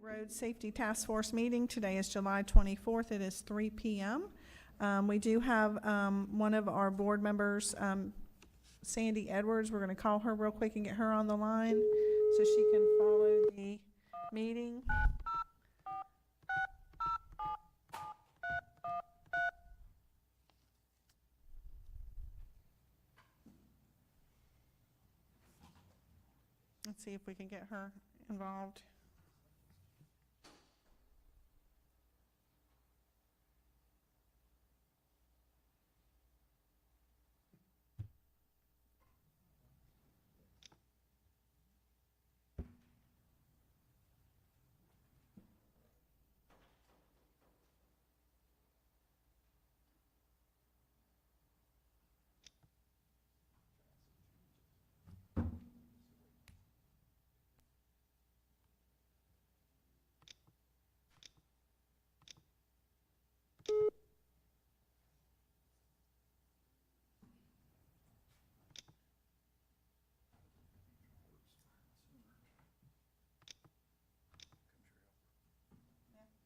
Road Safety Task Force meeting. Today is July 24th. It is 3 p.m. We do have one of our board members, Sandy Edwards. We're going to call her real quick and get her on the line so she can follow the meeting. Let's see if we can get her involved.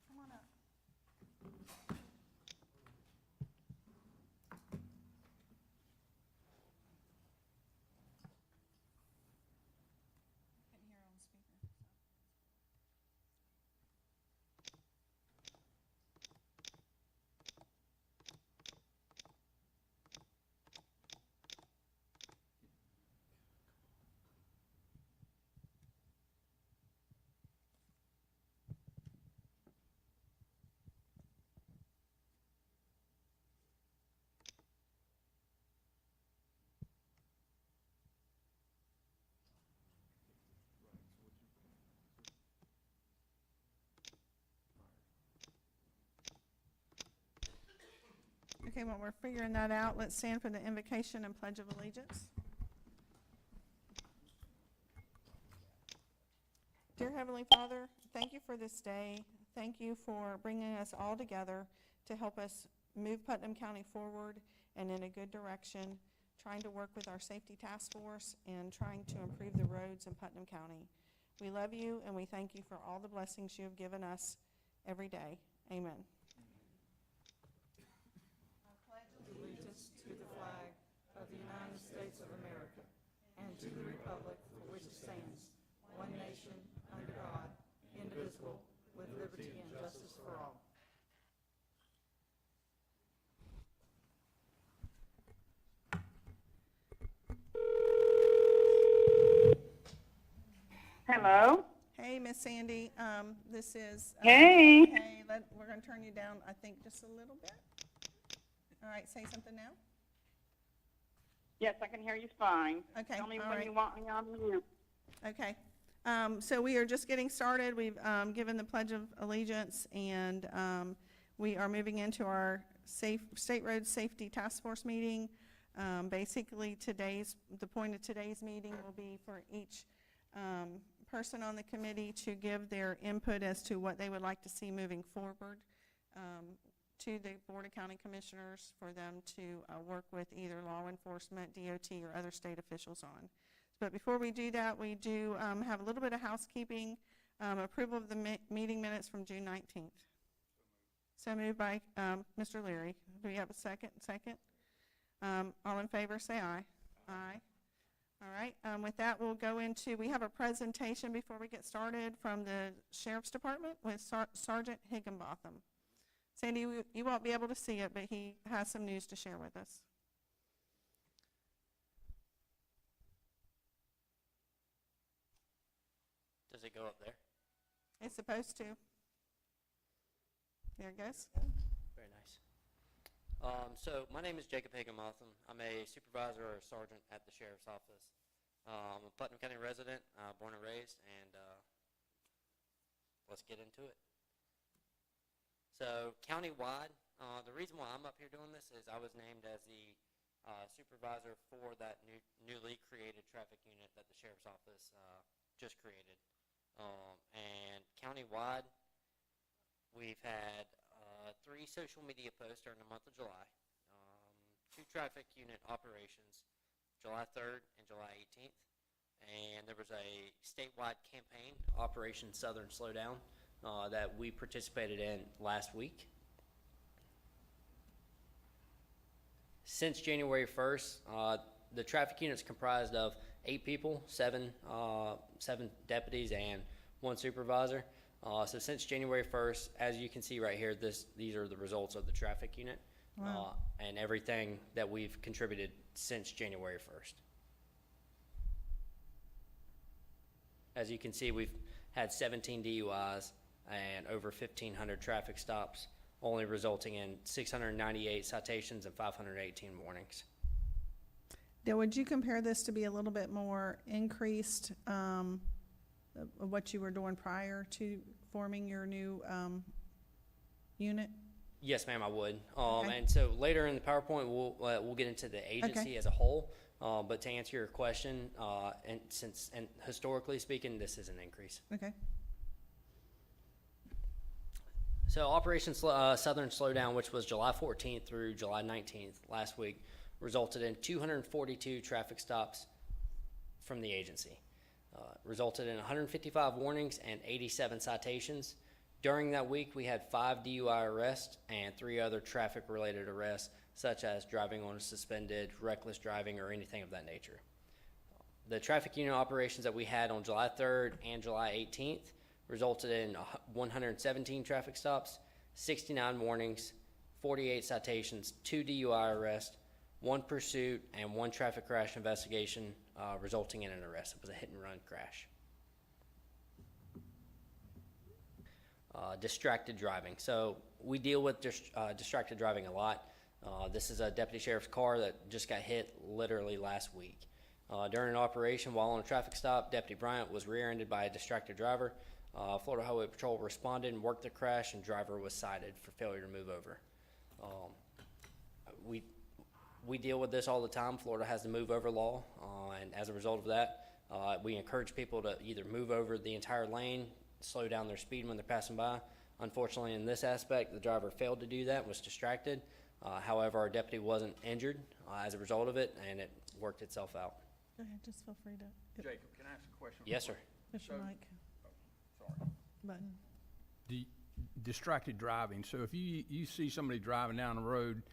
Come on up. Couldn't hear on speaker. Okay, while we're figuring that out, let's stand for the invocation and pledge of allegiance. Dear Heavenly Father, thank you for this day. Thank you for bringing us all together to help us move Putnam County forward and in a good direction, trying to work with our safety task force and trying to improve the roads in Putnam County. We love you and we thank you for all the blessings you have given us every day. Amen. Allegiance to the flag of the United States of America and to the republic for which it stands, one nation, under God, indivisible, with liberty and justice for all. Hello. Hey, Miss Sandy. This is. Hey. Hey, we're going to turn you down, I think, just a little bit. All right, say something now. Yes, I can hear you fine. Okay. Tell me all when right. you want me on mute. Okay. So we are just getting started. We've given the Pledge of Allegiance, and we are moving into our State Road Safety Task Force meeting. Basically, the point of today's meeting will be for each person on the committee to give their input as to what they would like to see moving forward to the Board of County Commissioners for them to work with either law enforcement, DOT, or other state officials on. But before we do that, we do have a little bit of housekeeping. Approval of the meeting minutes from June 19th. So moved by Mr. Leary. Do we have a second? All in favor, say aye. Aye. All right. With that, we'll go into, we have a presentation before we get started from the Sheriff's Department with Sergeant Higginbotham. Sandy, you won't be able to see it, but he has some news to share with us. Does it go up there? It's supposed to. There it goes. Very nice. So my name is Jacob Higginbotham. I'm a supervisor or a sergeant at the Sheriff's Office. I'm a Putnam County resident, born and raised, and let's get into it. So countywide, the reason why I'm up here doing this is I was named as the supervisor for that newly created traffic unit that the Sheriff's Office just created. And countywide, we've had 3 social media posts during the month of July, 2 traffic unit operations, July 3rd and July 18th, and there was a statewide campaign, Operation Southern Slowdown, that we participated in last week. Since January 1st, the traffic unit's comprised of 8 people, 7 deputies, and 1 supervisor. So since January 1st, as you can see right here, these are the results of the traffic unit. Wow. And everything that we've contributed since January 1st. As you can see, we've had 17 DUIs and over 1,500 traffic stops, only resulting in 698 citations and 518 warnings. Now, would you compare this to be a little bit more increased, of what you were doing prior to forming your new, unit? Yes, ma'am, I would. Okay. And so later in the PowerPoint, we'll get into the agency as a whole. But to answer your question, and historically speaking, this is an increase. Okay. So Operation Southern Slowdown, which was July 14th through July 19th last week, resulted in 242 traffic stops from the agency. Resulted in 155 warnings and 87 citations. During that week, we had 5 DUI arrests and 3 other traffic-related arrests, such as driving on a suspended, reckless driving, or anything of that nature. The traffic unit operations that we had on July 3rd and July 18th resulted in 117 traffic stops, 69 warnings, 48 citations, 2 DUI arrests, 1 pursuit, and 1 traffic crash investigation, resulting in an arrest. It was a hit-and-run crash. Distracted driving. So we deal with distracted driving a lot. This is a deputy sheriff's car that just got hit literally last week. During an operation while on a traffic stop, Deputy Bryant was rear-ended by a distracted driver. Florida Highway Patrol responded and worked the crash, and driver was cited for failure to move over. We deal with this all the time. Florida has the move over law, and as a result of that, we encourage people to either move over the entire lane, slow down their speed when they're passing by. Unfortunately, in this aspect, the driver failed to do that, was distracted. However, our deputy wasn't injured as a result of it, and it worked itself out. Go ahead, just feel free to Jacob, can I ask a question? Yes, sir. push your So- mic Sorry. button. Distracted driving. So if you see somebody driving down the road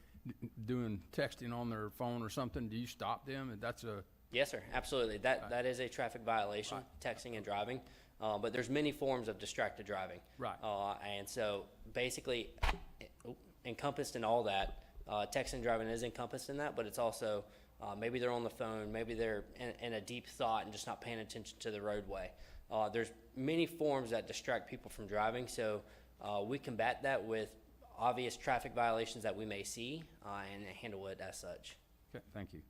doing texting on their phone or something, do you stop them? And that's a, Yes, sir. Absolutely. That is a traffic violation, texting and driving. But there's many forms of distracted driving. Right. And so basically encompassed in all that, texting and driving is encompassed in that, but it's also maybe they're on the phone, maybe they're in a deep thought and just not paying attention to the roadway. There's many forms that distract people from driving, so we combat that with obvious traffic violations that we may see and handle it as such. okay, thank you.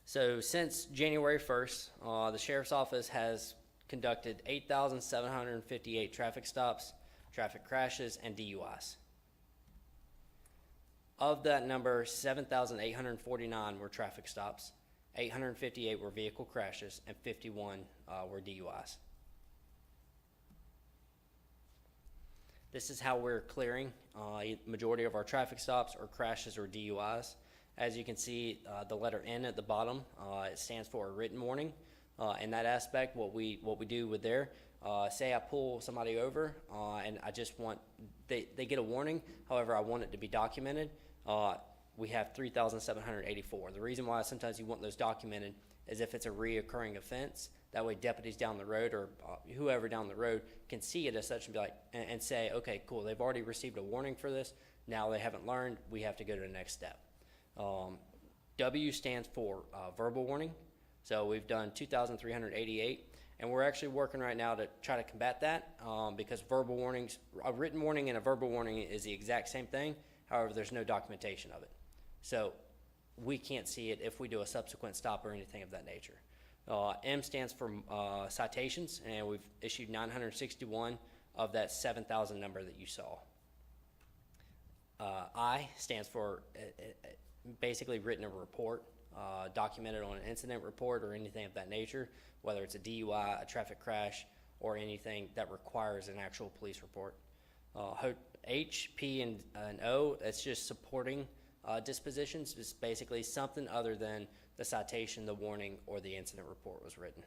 So since January 1st, the Sheriff's Office has conducted 8,758 traffic stops, traffic crashes, and DUIs. Of that number, 7,849 were traffic stops, 858 were vehicle crashes, and 51 were DUIs. This is how we're clearing majority of our traffic stops or crashes or DUIs. As you can see, the letter N at the bottom, it stands for a written warning. In that aspect, what we do with there, say I pull somebody over and I just want, they get a warning, however, I want it to be documented. We have 3,784. The reason why sometimes you want those documented is if it's a reoccurring offense. That way deputies down the road or whoever down the road can see it as such and be like, and say, okay, cool, they've already received a warning for this. Now they haven't learned, we have to go to the next step. W stands for verbal warning. So we've done 2,388, and we're actually working right now to try to combat that because verbal warnings, a written warning and a verbal warning is the exact same thing. However, there's no documentation of it. So we can't see it if we do a subsequent stop or anything of that nature. M stands for citations, and we've issued 961 of that 7,000 number that you saw. I stands for basically written a report, documented on an incident report or anything of that nature, whether it's a DUI, a traffic crash, or anything that requires an actual police report. H, P, and O, that's just supporting dispositions. It's basically something other than the citation, the warning, or the incident report was written.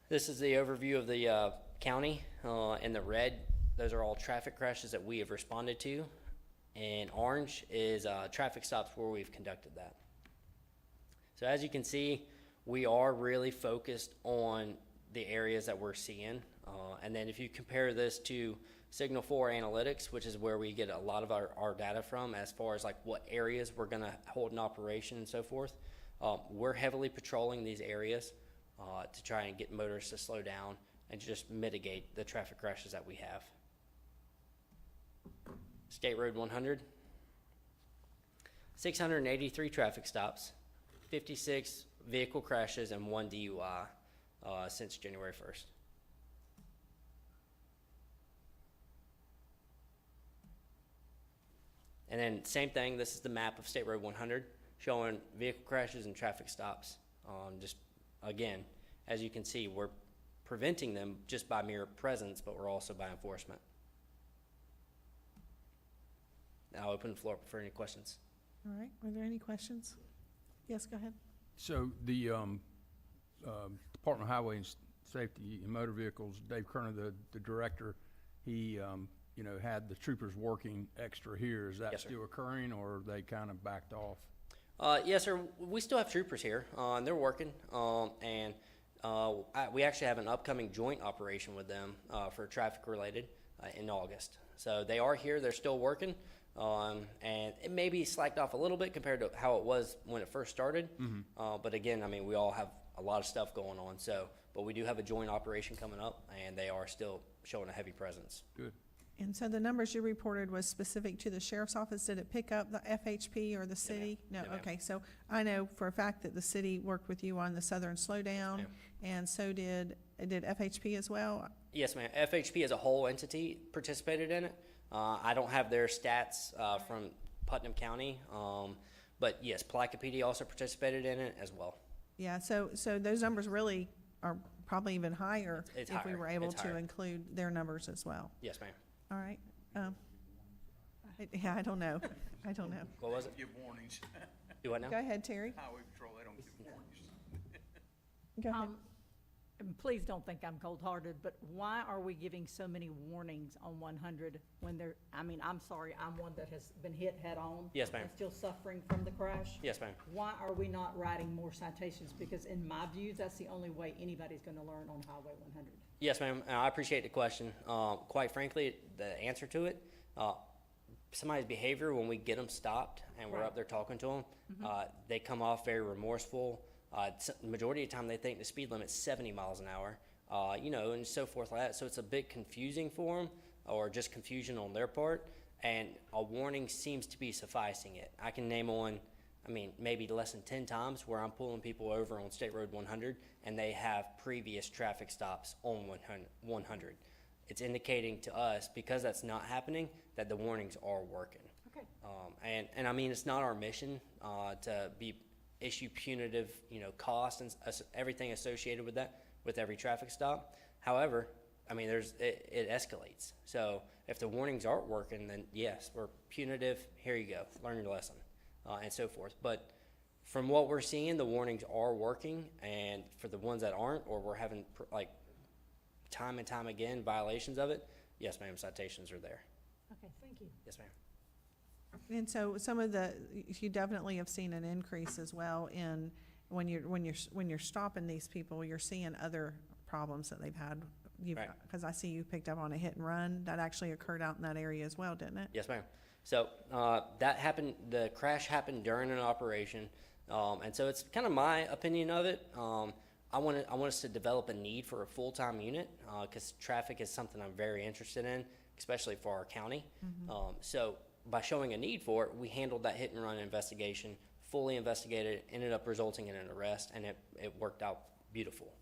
This is the overview of the county. In the red, those are all traffic crashes that we have responded to. And orange is traffic stops where we've conducted that. So as you can see, we are really focused on the areas that we're seeing. And then if you compare this to Signal 4 Analytics, which is where we get a lot of our data from as far as like what areas we're going to hold in operation and so forth, we're heavily patrolling these areas to try and get motorists to slow down and just mitigate the traffic crashes that we have. State Road 100, 683 traffic stops, 56 vehicle crashes, and 1 DUI since January 1st. And then same thing, this is the map of State Road 100 showing vehicle crashes and traffic stops. Just again, as you can see, we're preventing them just by mere presence, but we're also by enforcement. Now I'll open the floor for any questions. All right, were there any questions? Yes, go ahead. So the Department of Highway and Safety and Motor Vehicles, Dave Kerner, the director, he had the troopers working extra here. Is that Yes, sir. still occurring, or are they kind of backed off? Yes, sir. We still have troopers here, and they're working. We actually have an upcoming joint operation with them for traffic related in August. So they are here. They're still working, and it may be slacked off a little bit compared to how it was when it first started. But again, I mean, we all have a lot of stuff going on. But we do have a joint operation coming up, and they are still showing a heavy presence. Good. And so the numbers you reported was specific to the sheriff's office. Did it pick up the FHP or the city? No, No, ma'am. okay. So I know for a fact that the city worked with you on the Southern Slowdown, ma'am. and so did FHP as well? Yes, ma'am. FHP as a whole entity participated in it. I don't have their stats from Putnam County, but yes, Palatka PD also participated in it as well. Yeah, so those numbers really are probably even higher It's if we higher. were able It's to higher. include their numbers as well. Yes, ma'am. All right. Yeah, I don't know. I don't know. What was it? Give warnings. Do what now? Go ahead, Terry. Highway Patrol, they don't give warnings. Go ahead. And please don't think I'm cold-hearted, but why are we giving so many warnings on 100 when there, I mean, I'm sorry, I'm one that has been hit head-on. Yes, ma'am. And still suffering from the crash. Yes, ma'am. Why are we not writing more citations? Because in my view, that's the only way anybody's gonna learn on Highway 100. Yes, ma'am. I appreciate the question. Quite frankly, the answer to it, somebody's behavior when we get them stopped and we're Right. up there talking to them, they come off very remorseful. The majority of the time they think the speed limit's 70 miles an hour, and so forth like that. So it's a bit confusing for them, or just confusion on their part. And a warning seems to be sufficing it. I can name on, maybe less than 10 times where I'm pulling people over on State Road 100 and they have previous traffic stops on 100. It's indicating to us, because that's not happening, that the warnings are working. Okay. And I mean, it's not our mission to issue punitive, costs and everything associated with that with every traffic stop. However, I mean, it escalates. So if the warnings aren't working, then yes, we're punitive. Here you go, learn your lesson, and so forth. But from what we're seeing, the warnings are working, and for the ones that aren't, or we're having time and time again violations of it, yes, ma'am, citations are there. Okay, thank you. Yes, ma'am. And so you definitely have seen an increase as well in when you're stopping these people, you're seeing other problems that they've had. Right. Because I see you picked up on a hit and run that actually occurred out in that area as well, didn't it? Yes, ma'am. So that happened. The crash happened during an operation, and so it's kind of my opinion of it. I want us to develop a need for a full-time unit because traffic is something I'm very interested in, especially for our county. So by showing a need for it, we handled that hit and run investigation, fully investigated, ended up resulting in an arrest, and it worked out beautiful.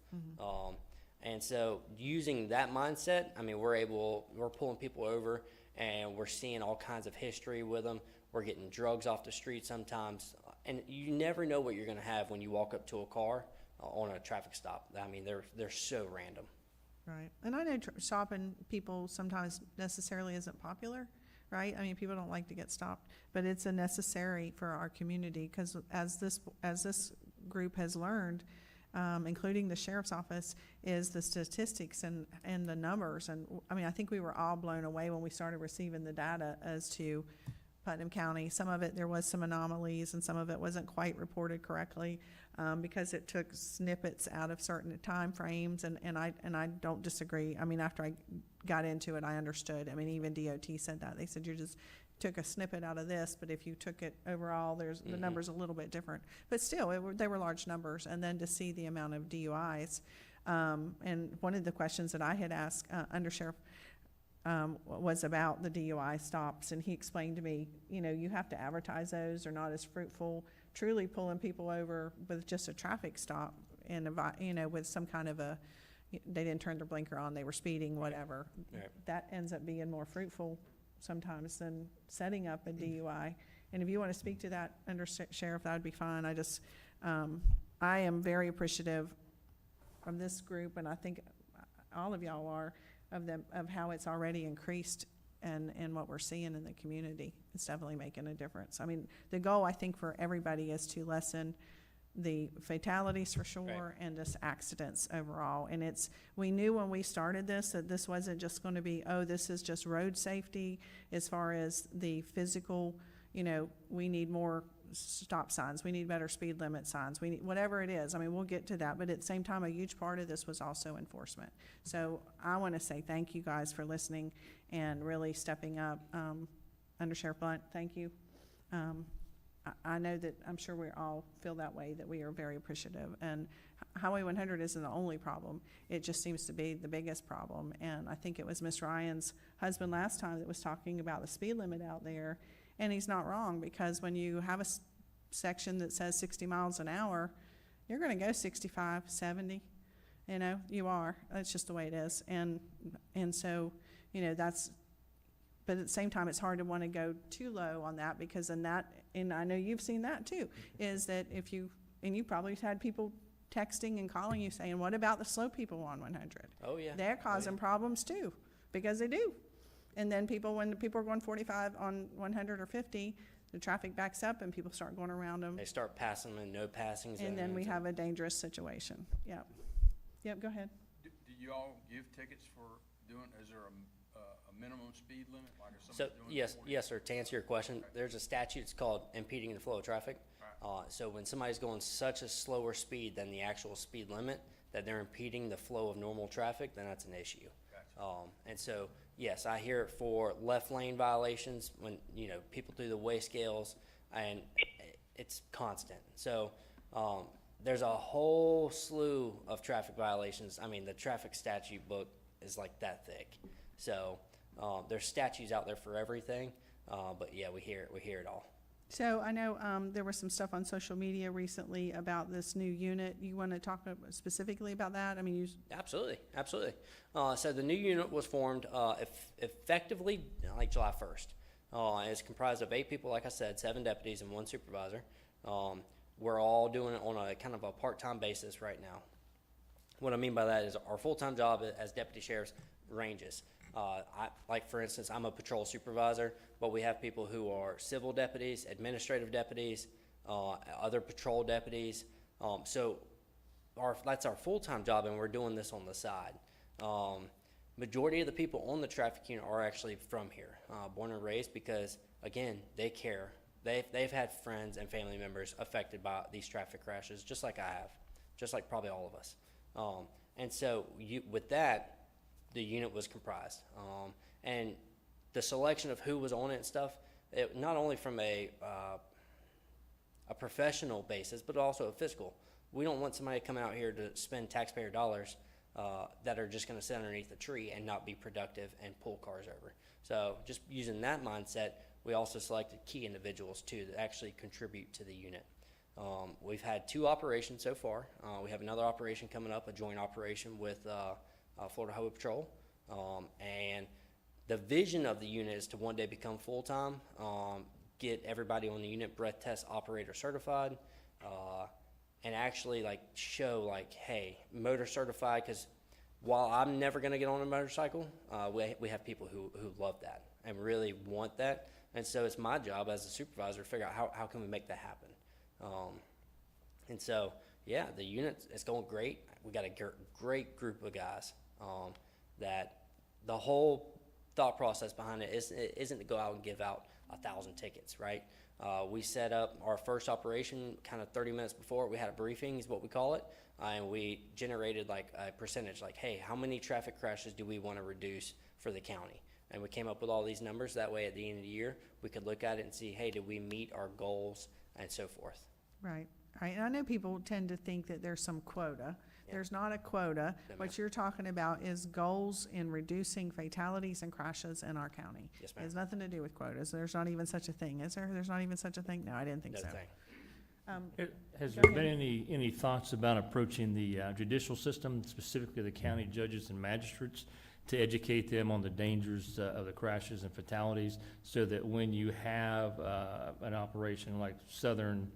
And so using that mindset, I mean, we're pulling people over and we're seeing all kinds of history with them. We're getting drugs off the street sometimes. And you never know what you're going to have when you walk up to a car on a traffic stop. I mean, they're so random. Right. And I know stopping people sometimes necessarily isn't popular, right? I mean, people don't like to get stopped, but it's a necessary for our community because as this group has learned, including the sheriff's office, is the statistics and the numbers. And, I mean, I think we were all blown away when we started receiving the data as to Putnam County. Some of it, there was some anomalies, and some of it wasn't quite reported correctly, because it took snippets out of certain time frames, and I don't disagree. I mean, after I got into it, I understood. I mean, even DOT said that. They said you just took a snippet out of this, but if you took it overall, the number's a little bit different. But still, they were large numbers. And then to see the amount of DUIs, and one of the questions that I had asked Undersheriff was about the DUI stops, and he explained to me, you have to advertise those. They're not as fruitful. Truly pulling people over with just a traffic stop and, with some kind of they didn't turn their blinker on, they were speeding, whatever. Right. That ends up being more fruitful sometimes than setting up a DUI. And if you want to speak to that, Sheriff, that would be fine. I am very appreciative from this group, and I think all of y'all are, of how it's already increased and what we're seeing in the community. It's definitely making a difference. I mean, the goal, I think, for everybody is to lessen the fatalities for sure, and just accidents overall. And we knew when we started this that this wasn't just going to be, this is just road safety as far as the physical, we need more stop signs, we need better speed limit signs, we need whatever it is. I mean, we'll get to that, but at the same time, a huge part of this was also enforcement. So I want to say thank you guys for listening and really stepping up. Under Sheriff Blunt, thank you. I know that, I'm sure we all feel that way, that we are very appreciative. And Highway 100 isn't the only problem. It just seems to be the biggest problem. And I think it was Ms. Ryan's husband last time that was talking about the speed limit out there. And he's not wrong, because when you have a section that says 60 miles an hour, you're going to go 65, 70. You are. That's just the way it is. And so, but at the same time, it's hard to want to go too low on that, because and I know you've seen that too, is that and you probably had people texting and calling you saying, what about the slow people on 100? Oh, yeah. They're causing problems too, because they do. And then when people are going 45 on 100 or 50, the traffic backs up and people start going around them. They start passing them in no passing zones. And then we have a dangerous situation. Yep. Yep, go ahead. Do you all give tickets for is there a minimum speed limit? Like if So, somebody's doing 40? yes, sir. To answer your question, there's a statute, it's called impeding the flow of traffic. So when somebody's going such a slower speed than the actual speed limit, that they're impeding the flow of normal traffic, then that's an issue. Gotcha. And so, yes, I hear it for left lane violations when, people do the weigh scales, and it's constant. So, there's a whole slew of traffic violations. I mean, the traffic statute book is like that thick. So, there's statutes out there for everything. But yeah, we hear it all. So I know there was some stuff on social media recently about this new unit. You want to talk specifically about that? I mean, Absolutely. So the new unit was formed effectively like July 1st. It's comprised of 8 people, like I said, 7 deputies and 1 supervisor. We're all doing it on a kind of a part-time basis right now. What I mean by that is our full-time job as deputy sheriffs ranges. Like for instance, I'm a patrol supervisor, but we have people who are civil deputies, administrative deputies, other patrol deputies. So that's our full-time job, and we're doing this on the side. Majority of the people on the traffic unit are actually from here, born and raised, because again, they care. They've had friends and family members affected by these traffic crashes, just like I have, just like probably all of us. And so with that, the unit was comprised. And the selection of who was on it and stuff, not only from a professional basis, but also a fiscal. We don't want somebody to come out here to spend taxpayer dollars that are just going to sit underneath a tree and not be productive and pull cars over. So just using that mindset, we also selected key individuals too that actually contribute to the unit. We've had 2 operations so far. We have another operation coming up, a joint operation with Florida Highway Patrol. And the vision of the unit is to one day become full-time, get everybody on the unit breath test operator certified, and actually show hey, motor certified, because while I'm never going to get on a motorcycle, we have people who love that and really want that. And so it's my job as a supervisor to figure out how can we make that happen. And so, yeah, the unit is going great. We got a great group of guys that the whole thought process behind it isn't to go out and give out 1,000 tickets, right? We set up our first operation kind of 30 minutes before. We had a briefing is what we call it, and we generated like a percentage, like, hey, how many traffic crashes do we want to reduce for the county? And we came up with all these numbers. That way at the end of the year, we could look at it and see, hey, did we meet our goals and so forth. Right, right. And I know people tend to think that there's some quota. Yeah. There's not a quota. No, What ma'am. you're talking about is goals in reducing fatalities and crashes in our county. Yes, It ma'am. has nothing to do with quotas. There's not even such a thing, is there? There's not even such a thing? No, I didn't think No so. thing. Has Go there ahead. been any thoughts about approaching the judicial system, specifically the county judges and magistrates, to educate them on the dangers of the crashes and fatalities, so that when you have an operation like Southern,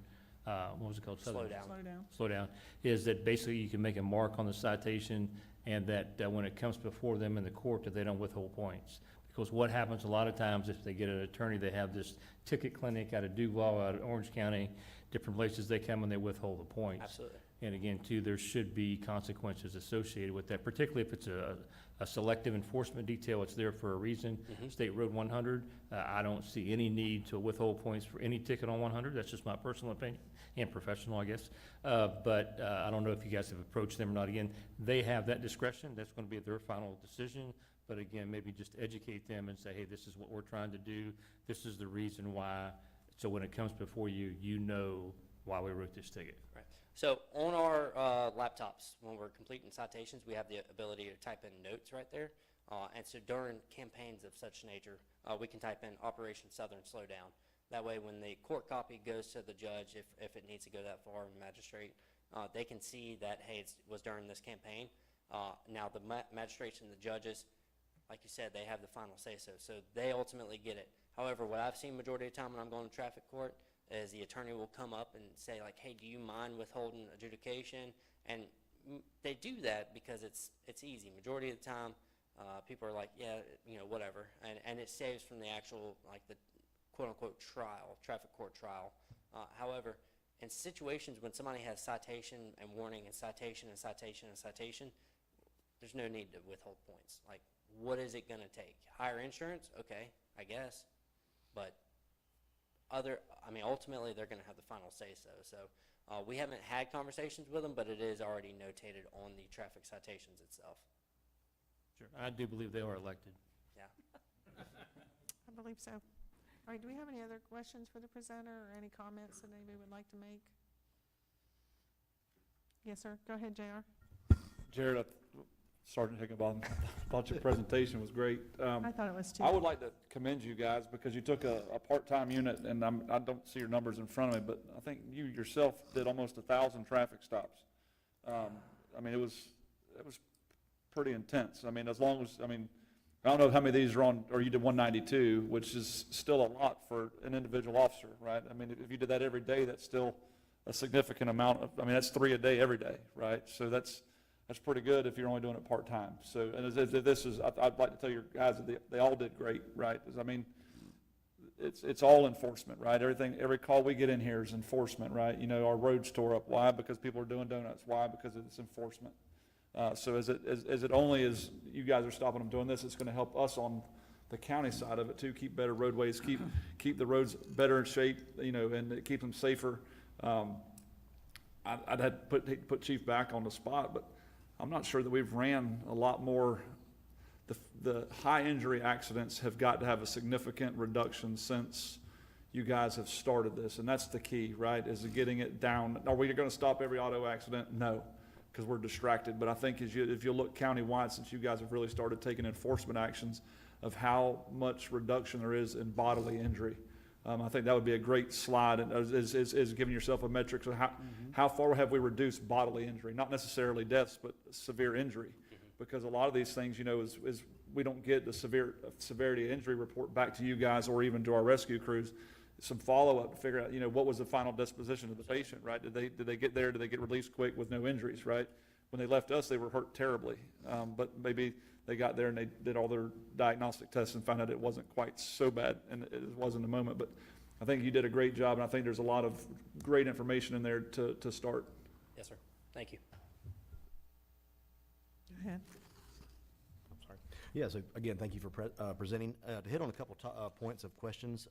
what was it called? Slow Southern- down. Slow down. Slow down, is that basically you can make a mark on the citation, and that when it comes before them in the court, that they don't withhold points. Because what happens a lot of times, if they get an attorney, they have this ticket clinic out of Duval, out of Orange County, different places, they come and they withhold the points. Absolutely. And again, too, there should be consequences associated with that, particularly if it's a selective enforcement detail. It's there for a reason. Mhm. State Road 100, I don't see any need to withhold points for any ticket on 100. That's just my personal opinion, and professional, I guess. But I don't know if you guys have approached them or not. Again, they have that discretion. That's going to be their final decision. But again, maybe just educate them and say, hey, this is what we're trying to do. This is the reason why. So when it comes before you, you know why we wrote this ticket. Right. So on our laptops, when we're completing citations, we have the ability to type in notes right there. And so during campaigns of such nature, we can type in Operation Southern Slowdown. That way when the court copy goes to the judge, if it needs to go that far, magistrate, they can see that, hey, it was during this campaign. Now the magistrates and the judges, like you said, they have the final say-so. So they ultimately get it. However, what I've seen majority of the time when I'm going to traffic court is the attorney will come up and say, like, hey, do you mind withholding adjudication? And they do that because it's easy. Majority of the time, people are like, yeah, whatever. And it saves from the actual, like, the quote-unquote trial, traffic court trial. However, in situations when somebody has citation and warning and citation and citation and citation, there's no need to withhold points. Like, what is it going to take? Higher insurance? Okay, I guess. But ultimately, they're going to have the final say-so. So we haven't had conversations with them, but it is already notated on the traffic citations itself. Sure. I do believe they are elected. Yeah. I believe so. All right, do we have any other questions for the presenter or any comments that anybody would like to make? Yes, sir. Go ahead, JR. Jared, Sergeant Higginbotham, thought your presentation was great. I thought it was too. I would like to commend you guys because you took a part-time unit, and I don't see your numbers in front of me, but I think you yourself did almost 1,000 traffic stops. It was pretty intense. I don't know how many of these are on, or you did 192, which is still a lot for an individual officer, right? I mean, if you did that every day, that's still a significant amount of, that's 3 a day every day, right? So that's pretty good if you're only doing it part-time. So, and I'd like to tell your guys that they all did great, right? It's all enforcement, right? Every call we get in here is enforcement, right? Our roads tore up. Why? Because people are doing donuts. Why? Because it's enforcement. So as it only as you guys are stopping them doing this, it's gonna help us on the county side of it too, keep better roadways, keep the roads better in shape, and keep them safer. I'd had to put Chief back on the spot, but I'm not sure that we've ran a lot more. The high injury accidents have got to have a significant reduction since you guys have started this, and that's the key, right, is getting it down. Are we going to stop every auto accident? No, because we're distracted. But I think if you look countywide, since you guys have really started taking enforcement actions of how much reduction there is in bodily injury, I think that would be a great slide, and is giving yourself a metric of how far have we reduced bodily injury, not necessarily deaths, but severe injury, because a lot of these things, is we don't get the severity of injury report back to you guys or even to our rescue crews. Some follow-up to figure out, what was the final disposition of the patient, right? Did they get there? Did they get released quick with no injuries, right? When they left us, they were hurt terribly, but maybe they got there and they did all their diagnostic tests and found out it wasn't quite so bad, and it was in the moment. But I think you did a great job, and I think there's a lot of great information in there to start. Yes, sir. Thank you. Go ahead. I'm sorry. Yeah, so again, thank you for presenting. To hit on a couple points of questions,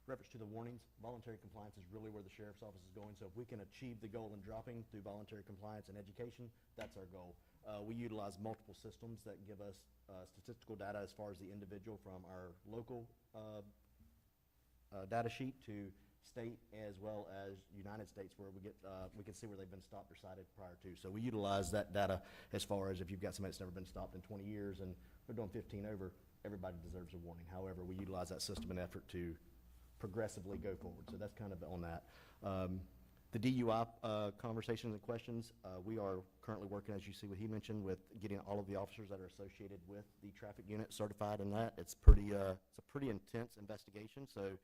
reference to the warnings, voluntary compliance is really where the sheriff's office is going. So if we can achieve the goal in dropping through voluntary compliance and education, that's our goal. We utilize multiple systems that give us statistical data as far as the individual from our local data sheet to state as well as United States, where we can see where they've been stopped or cited prior to. So we utilize that data as far as if you've got somebody that's never been stopped in 20 years and they're doing 15 over, everybody deserves a warning. However, we utilize that system in effort to progressively go forward. So that's kind of on that. The DUI conversations and questions, we are currently working, as you see what he mentioned, with getting all of the officers that are associated with the traffic unit certified in that. It's a pretty intense investigation. So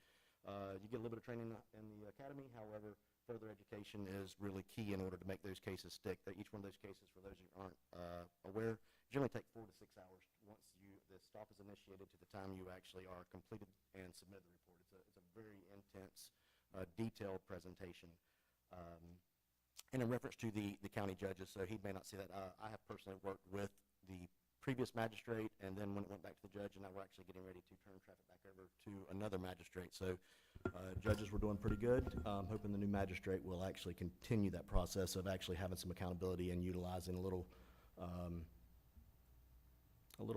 you get a little bit of training in the academy. However, further education is really key in order to make those cases stick. Each one of those cases, for those who aren't aware, generally take 4 to 6 hours once the stop is initiated to the time you actually are completed and submit the report. It's a very intense, detailed presentation. And in reference to the county judges, so he may not see that. I have personally worked with the previous magistrate, and then when it went back to the judge, and now we're actually getting ready to turn traffic back over to another magistrate. So judges were doing pretty good. Hoping the new magistrate will actually continue that process of actually having some accountability and utilizing a little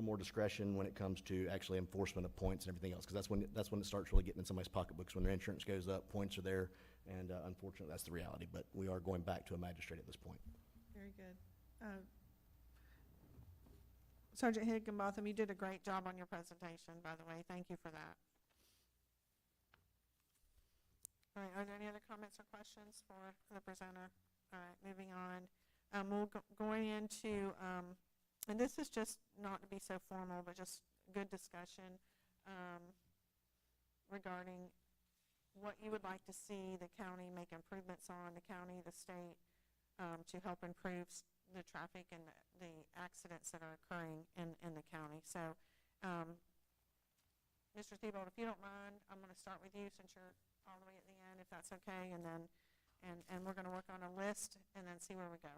more discretion when it comes to actually enforcement of points and everything else, because that's when it starts really getting in somebody's pocketbooks. When their insurance goes up, points are there, and unfortunately, that's the reality. But we are going back to a magistrate at this point. Very good. Sergeant Higginbotham, you did a great job on your presentation, by the way. Thank you for that. All right, are there any other comments or questions for the presenter? All right, moving on. Going into, and this is just not to be so formal, but just good discussion regarding what you would like to see the county make improvements on, the county, the state, to help improve the traffic and the accidents that are occurring in the county. So, Mr. Thibault, if you don't mind, I'm going to start with you since you're all the way at the end, if that's okay, and then we're going to work on a list and then see where we go.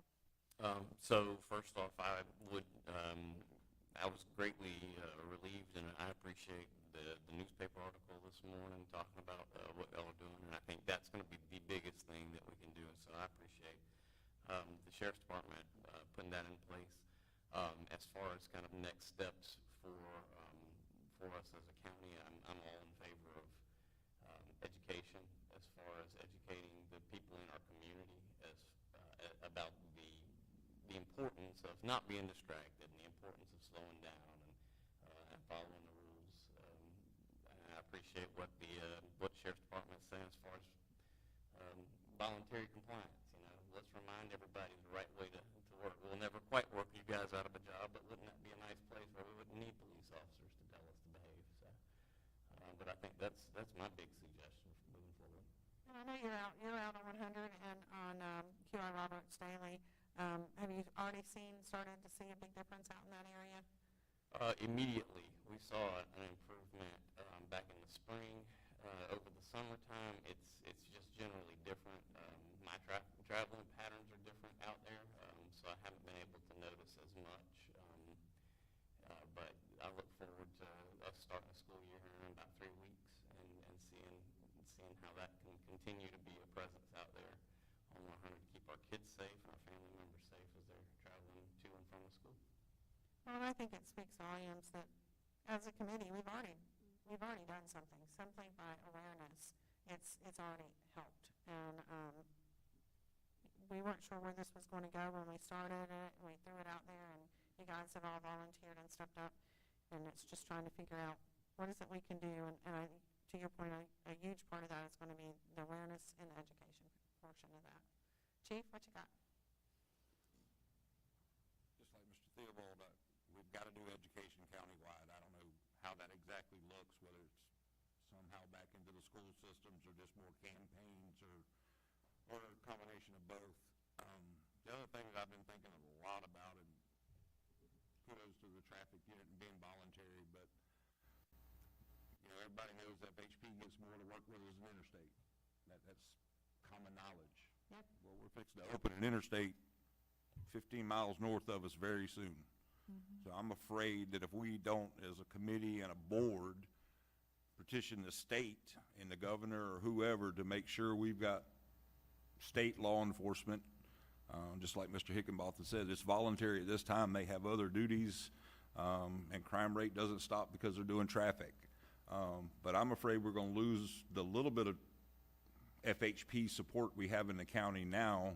So first off, I was greatly relieved, and I appreciate the newspaper article this morning talking about what y'all are doing, and I think that's going to be the biggest thing that we can do. And so I appreciate the Sheriff's Department putting that in place. As far as kind of next steps for us as a county, I'm all in favor of education, as far as educating the people in our community about the importance of not being distracted and the importance of slowing down and following the rules. And I appreciate what the Sheriff's Department is saying as far as voluntary compliance. Let's remind everybody the right way to work. We'll never quite work you guys out of a job, but wouldn't that be a nice place where we wouldn't need police officers to tell us to behave? So, but I think that's my big suggestion for moving forward. And I know you're out on 100 and on QI Roberts Daily. Have you already started to see a big difference out in that area? Immediately, we saw an improvement back in the spring. Over the summertime, it's just generally different. My traveling patterns are different out there, so I haven't been able to notice as much. But I look forward to us starting the school year here in about 3 weeks and seeing how that can continue to be a presence out there on 100 to keep our kids safe and our family members safe as they're traveling to and from the school. Well, I think it speaks volumes that as a committee, we've already done something by awareness. It's already helped, and we weren't sure where this was going to go when we started it, and we threw it out there, and you guys have all volunteered and stepped up, and it's just trying to figure out what is it we can do, and to your point, a huge part of that is going to be the awareness and the education portion of that. Chief, what you got? Just like Mr. Theobald, we've got to do education countywide. I don't know how that exactly looks, whether it's somehow back into the school systems or just more campaigns or a combination of both. The other thing that I've been thinking a lot about, and kudos to the traffic unit and being voluntary, but everybody knows that FHP gets more to work with as an interstate. That's common knowledge. Well, we're fixing to open an interstate 15 miles north of us very soon. So I'm afraid that if we don't, as a committee and a board, petition the state and the governor or whoever to make sure we've got state law enforcement, just like Mr. Hickenbotham said, it's voluntary at this time. They have other duties, and crime rate doesn't stop because they're doing traffic. But I'm afraid we're going to lose the little bit of FHP support we have in the county now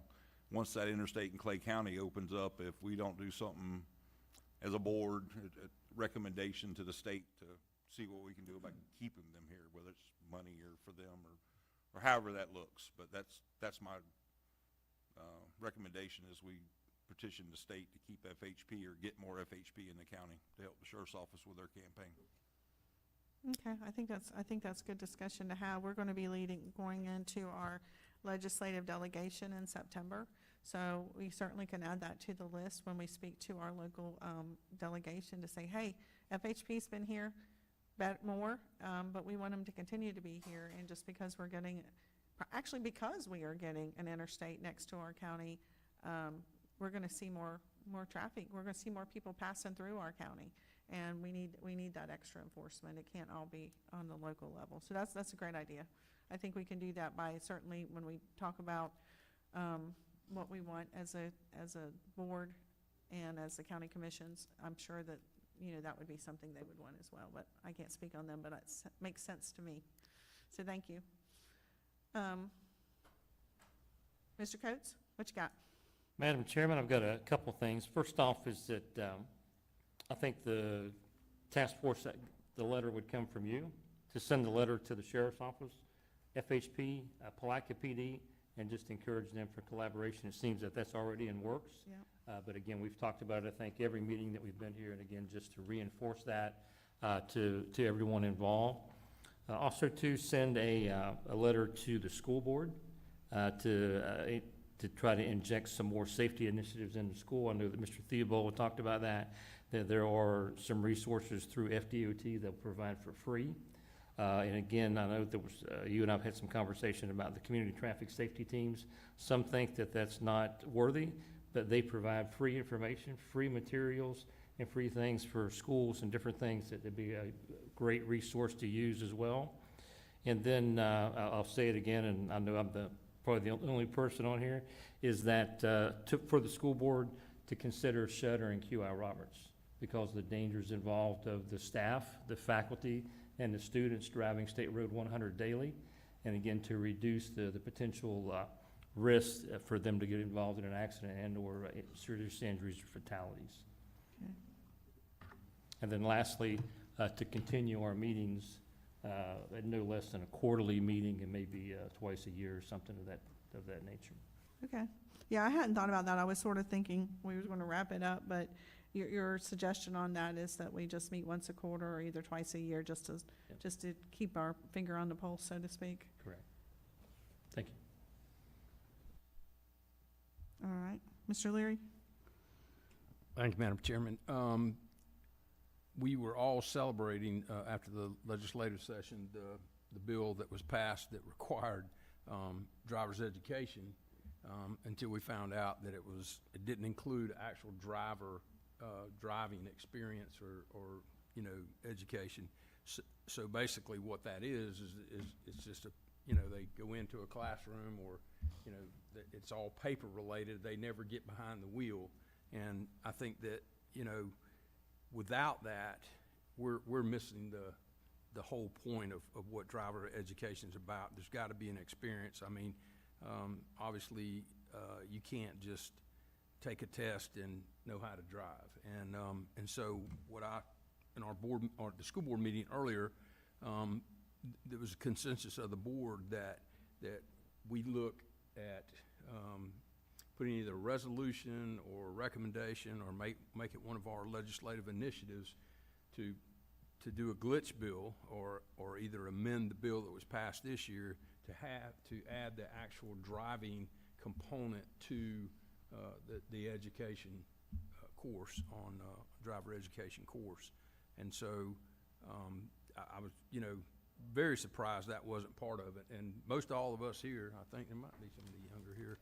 once that interstate in Clay County opens up, if we don't do something as a board, a recommendation to the state to see what we can do about keeping them here, whether it's money or for them or however that looks. But that's my recommendation, is we petition the state to keep FHP or get more FHP in the county to help the sheriff's office with their campaign. Okay, I think that's good discussion to have. We're going to be going into our legislative delegation in September. So we certainly can add that to the list when we speak to our local delegation to say, hey, FHP's been here more, but we want them to continue to be here. And just because because we are getting an interstate next to our county, we're going to see more traffic. We're going to see more people passing through our county. And we need that extra enforcement. It can't all be on the local level. So that's a great idea. I think we can do that by, certainly when we talk about what we want as a board and as the county commissions, I'm sure that, that would be something they would want as well. But I can't speak on them, but it makes sense to me. So thank you. Mr. Coates, what you got? Madam Chairman, I've got a couple things. First off is that I think the task force, the letter would come from you to send the letter to the sheriff's office, FHP, Palatka PD, and just encourage them for collaboration. It seems that that's already in works. Yeah. But again, we've talked about it, I think, every meeting that we've been here, and again, just to reinforce that to everyone involved. Also to send a letter to the school board to try to inject some more safety initiatives in the school. I know that Mr. Theobald talked about that there are some resources through FDOT that provide for free. And again, I know there was, you and I have had some conversation about the community traffic safety teams. Some think that that's not worthy, but they provide free information, free materials, and free things for schools and different things that would be a great resource to use as well. And then I'll say it again, and I know I'm probably the only person on here, is that for the school board to consider shuttering QI Roberts, because of the dangers involved of the staff, the faculty, and the students driving State Road 100 daily, and again, to reduce the potential risk for them to get involved in an accident and or serious injuries or fatalities. Okay. And then lastly, to continue our meetings at no less than a quarterly meeting, and maybe twice a year or something of that nature. Okay. Yeah, I hadn't thought about that. I was sort of thinking we were going to wrap it up, but your suggestion on that is that we just meet once a quarter or either twice a year, just to keep our finger on the pulse, so to speak. Correct. Thank you. All right. Mr. Leary? Thank you, Madam Chairman. We were all celebrating after the legislative session the bill that was passed that required driver's education until we found out that it didn't include actual driving experience or education. So basically what that is it's just they go into a classroom, or it's all paper related. They never get behind the wheel, and I think that without that we're missing the whole point of what driver education is about. There's got to be an experience. I mean, obviously you can't just take a test and know how to drive. And so in our board, or the school board meeting earlier, there was a consensus of the board that we look at putting either a resolution or a recommendation, or make it one of our legislative initiatives to do a glitch bill, or either amend the bill that was passed this year to add the actual driving component to the education course driver education course. And so I was, very surprised that wasn't part of it. And most all of us here, I think there might be somebody younger here,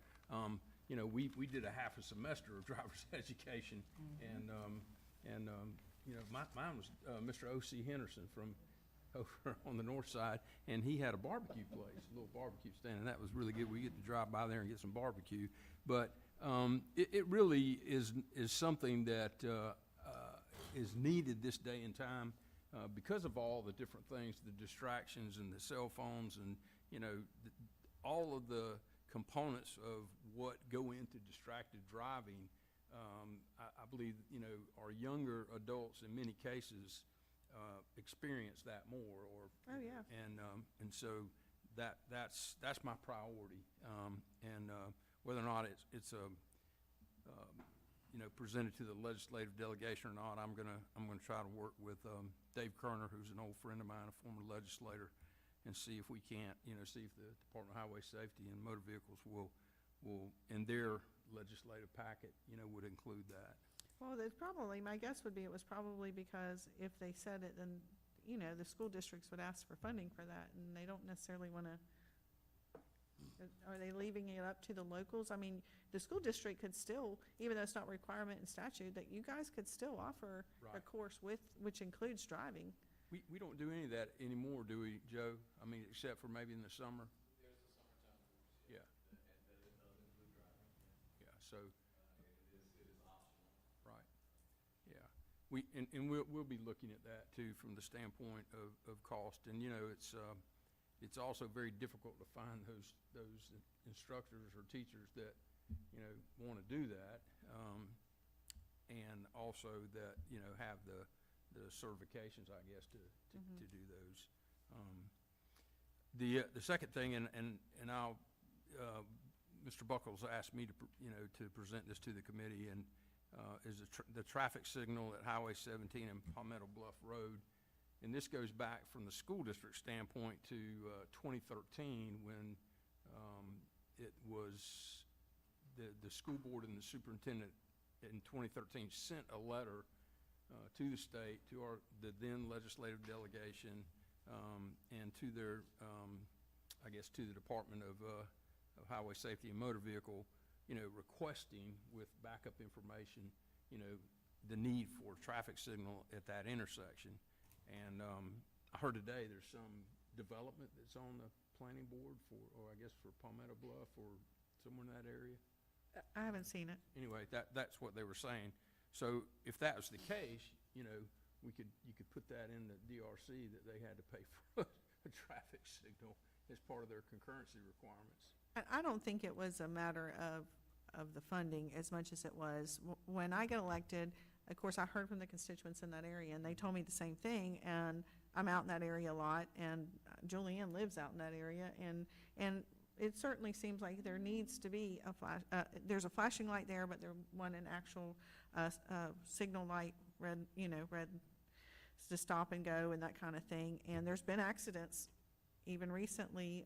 you know, we did a half a semester of driver's education. And, you know, mine was Mr. O.C. Henderson from over on the north side, and he had a barbecue place, a little barbecue stand, and that was really good. We get to drive by there and get some barbecue. But it really is something that is needed this day and time because of all the different things, the distractions and the cell phones and, you know, all of the components of what go into distracted driving. I believe, you know, our younger adults in many cases experience that more, or Oh, yeah. and so that's my priority, and whether or not it's you know, presented to the legislative delegation or not, I'm gonna try to work with Dave Kerner, who's an old friend of mine, a former legislator, and see if we can't, you know, see if the Department of Highway Safety and Motor Vehicles will in their legislative packet, you know, would include that. Well, it's probably, my guess would be it was probably because if they said it, then, you know, the school districts would ask for funding for that, and they don't necessarily want to, are they leaving it up to the locals? I mean, the school district could still, even though it's not a requirement in statute, that you guys could still offer a Right. course which includes driving. We don't do any of that anymore, do we, Joe? I mean, except for maybe in the summer? Yeah. Yeah, so. Right, yeah. And we'll be looking at that too from the standpoint of cost. And, you know, it's also very difficult to find those instructors or teachers that, you know, want to do that. And also that, you know, have the certifications, I guess, to do those. The second thing, and I'll, Mr. Buckles asked me to, you know, to present this to the committee, and is the traffic signal at Highway 17 and Palmetto Bluff Road. And this goes back from the school district standpoint to 2013, when it was the school board and the superintendent in 2013 sent a letter to the state, to the then legislative delegation, and to their, I guess, to the Department of Highway Safety and Motor Vehicle, you know, requesting with backup information, you know, the need for a traffic signal at that intersection. And I heard today there's some development that's on the planning board for, or I guess for Palmetto Bluff or somewhere in that area. I haven't seen it. Anyway, that's what they were saying. So if that was the case, you know, you could put that in the DRC that they had to pay for a traffic signal as part of their concurrency requirements. I don't think it was a matter of the funding as much as it was, when I got elected, of course, I heard from the constituents in that area, and they told me the same thing, and I'm out in that area a lot, and Julianne lives out in that area, and it certainly seems like there needs to be a flash, there's a flashing light there, but there one an actual signal light, red, you know, red to stop and go and that kind of thing. And there's been accidents even recently.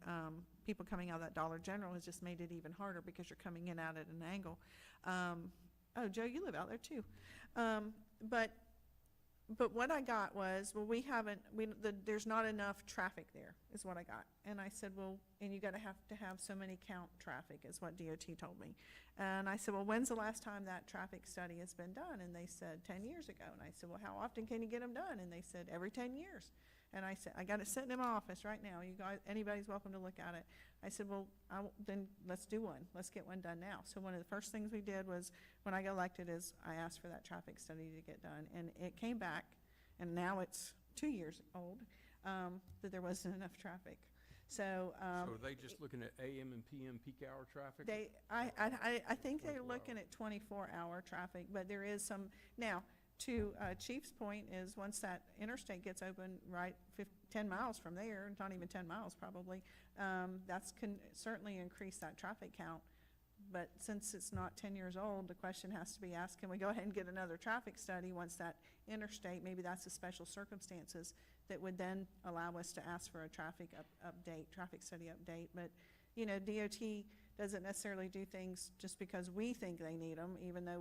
People coming out of that Dollar General has just made it even harder because you're coming in out at an angle. Oh, Joe, you live out there too. But what I got was, well, there's not enough traffic there, is what I got. And I said, well, and you gotta have to have so many count traffic, is what DOT told me. And I said, well, when's the last time that traffic study has been done? And they said 10 years ago. And I said, well, how often can you get them done? And they said, every 10 years. And I said, I got it sitting in my office right now. You guys, anybody's welcome to look at it. I said, well, then let's do one. Let's get one done now. So one of the first things we did was, when I got elected, is I asked for that traffic study to get done. And it came back, and now it's 2 years old, that there wasn't enough traffic. So, So are they just looking at AM and PM peak hour traffic? I think they're 24 looking at 24-hour traffic, but there is some, now, to Chief's point is, once that interstate gets open, right, 10 miles from there, not even 10 miles probably, that's can certainly increase that traffic count. But since it's not 10 years old, the question has to be asked, can we go ahead and get another traffic study once that interstate, maybe that's the special circumstances that would then allow us to ask for a traffic study update. But, you know, DOT doesn't necessarily do things just because we think they need them, even though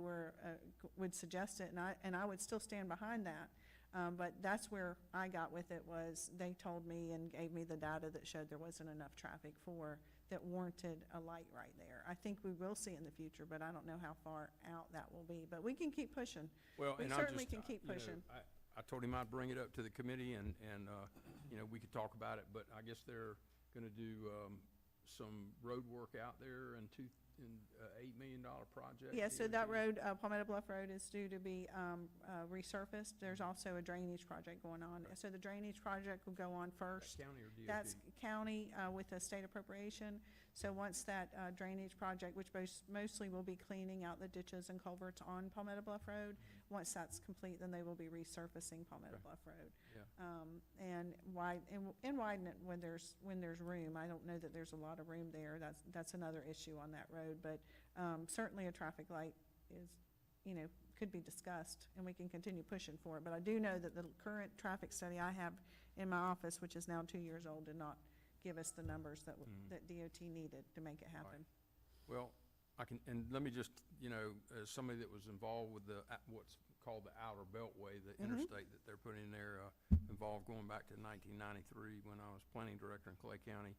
would suggest it, and I would still stand behind that. But that's where I got with it, was they told me and gave me the data that showed there wasn't enough traffic that warranted a light right there. I think we will see in the future, but I don't know how far out that will be. But we can keep pushing. Well, We and I certainly just, can keep you know, pushing. I told him I'd bring it up to the committee and, you know, we could talk about it, but I guess they're gonna do, some road work out there and $8 million project. Yeah, so that DOT. road, Palmetto Bluff Road is due to be resurfaced. There's also a drainage project going on. So the drainage project will go on That first. County or DOT? That's county with a state appropriation. So once that drainage project, which mostly will be cleaning out the ditches and culverts on Palmetto Bluff Road, once that's complete, then they will be resurfacing Palmetto Okay. Bluff Road. Yeah. And widen it when there's room. I don't know that there's a lot of room there. That's another issue on that road. But certainly a traffic light is, you know, could be discussed, and we can continue pushing for it. But I do know that the current traffic study I have in my office, which is now 2 years old, did not give us the numbers that that DOT needed to make it happen. Well, and let me just, you know, as somebody that was involved with what's called the Outer Beltway, the interstate that they're putting in there, involved going back to 1993 when I was planning director in Clay County.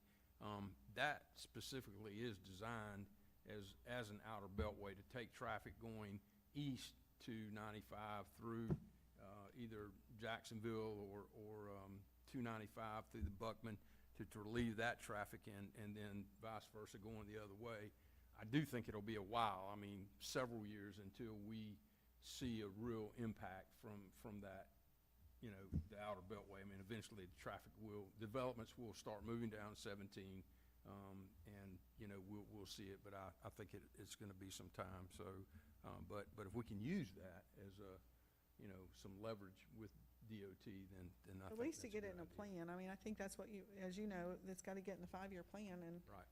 That specifically is designed as an Outer Beltway to take traffic going east to 95 through either Jacksonville or 295 through the Buckman to relieve that traffic and then vice versa going the other way. I do think it'll be a while, I mean, several years until we see a real impact from that, you know, the Outer Beltway. I mean, eventually the developments will start moving down 17, and, you know, we'll see it, but I think it's gonna be some time, so, but if we can use that as a, you know, some leverage with DOT, then I think At least to that's get it in a good idea. plan. I mean, I think that's what as you know, it's got to get in the 5-year plan, and Right.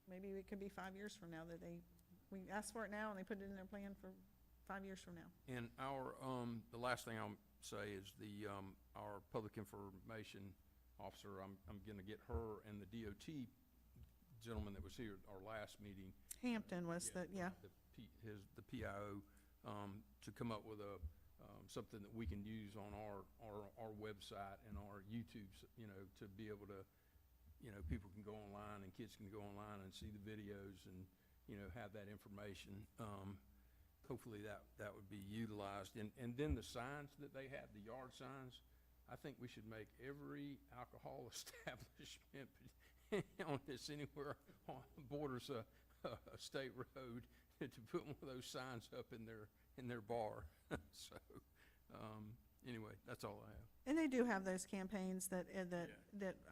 maybe it could be 5 years from now that we ask for it now and they put it in their plan for 5 years from now. And the last thing I'll say is our public information officer, I'm gonna get her and the DOT gentleman that was here at our last meeting. Hampton was the The PIO, to come up with something that we can use on our website and our YouTubes, you know, to be able to, you know, people can go online and kids can go online and see the videos and, you know, have that information. Hopefully that would be utilized. And then the signs that they have, the yard signs, I think we should make every alcohol establishment on this anywhere on borders a state road to put one of those signs up in their bar. So, anyway, that's all I have. And they do have those campaigns that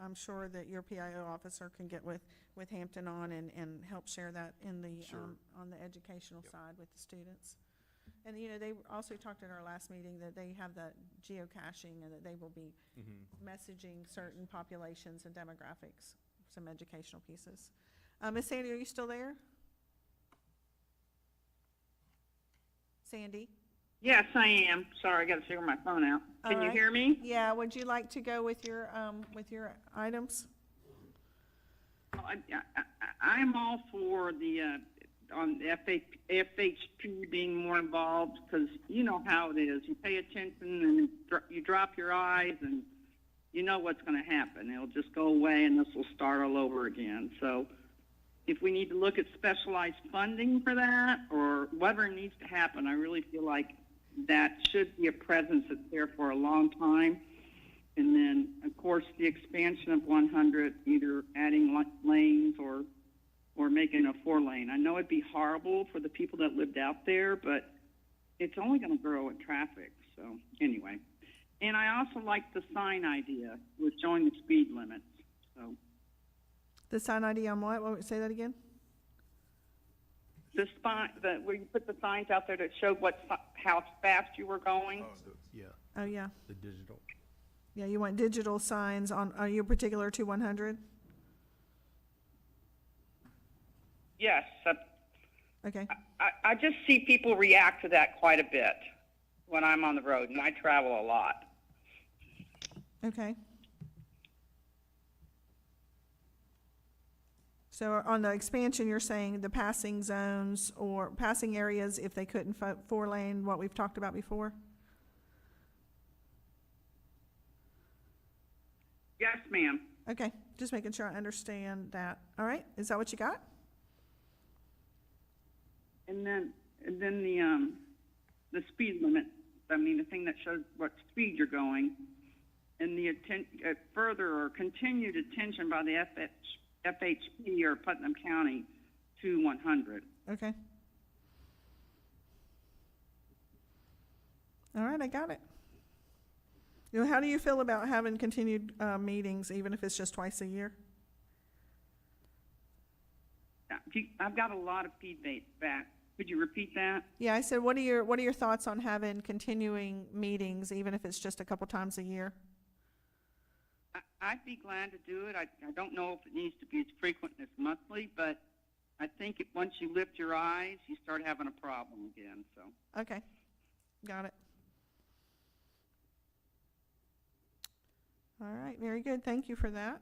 I'm sure that your PIO officer can get with Hampton on and help share that in the, Sure. on the educational Yep. side with the students. And, you know, they also talked at our last meeting that they have that geocaching and that they will be messaging certain populations and demographics, some educational pieces. Ms. Sandy, are you still there? Sandy? Yes, I am. Sorry, I got to figure my phone out. Can All you right. hear me? Yeah, would you like to go with your items? I'm all for the on the FHP being more involved, because you know how it is. You pay attention and you drop your eyes, and you know what's going to happen. It'll just go away, and this will start all over again. So, if we need to look at specialized funding for that, or whatever needs to happen, I really feel like that should be a presence that's there for a long time. And then, of course, the expansion of 100, either adding lanes or making a 4-lane. I know it'd be horrible for the people that lived out there, but it's only going to grow in traffic. So anyway, and I also like the sign idea with showing the speed limits. So The sign ID on what? Say that again? where you put the signs out there that showed how fast you were going. Yeah. Oh, yeah. The digital. Yeah, you want digital signs are you particular to 100? Yes, Okay. I just see people react to that quite a bit when I'm on the road, and I travel a lot. Okay. So on the expansion, you're saying the passing zones or passing areas, if they couldn't 4-lane, what we've talked about before? ma'am. Okay, just making sure I understand that. All right, is that what you got? And then the speed limit, I mean, the thing that shows what speed you're going, and the further or continued attention by the FHP or Putnam County to 100. Okay. All right, I got it. You know, how do you feel about having continued meetings, even if it's just twice a year? I've got a lot of feedback. Could you repeat that? Yeah, I said, what are your thoughts on having continuing meetings, even if it's just a couple times a year? I'd be glad to do it. I don't know if it needs to be as frequent as monthly, but I think once you lift your eyes, you start having a problem again. So. Okay, got it. All right, very good. Thank you for that.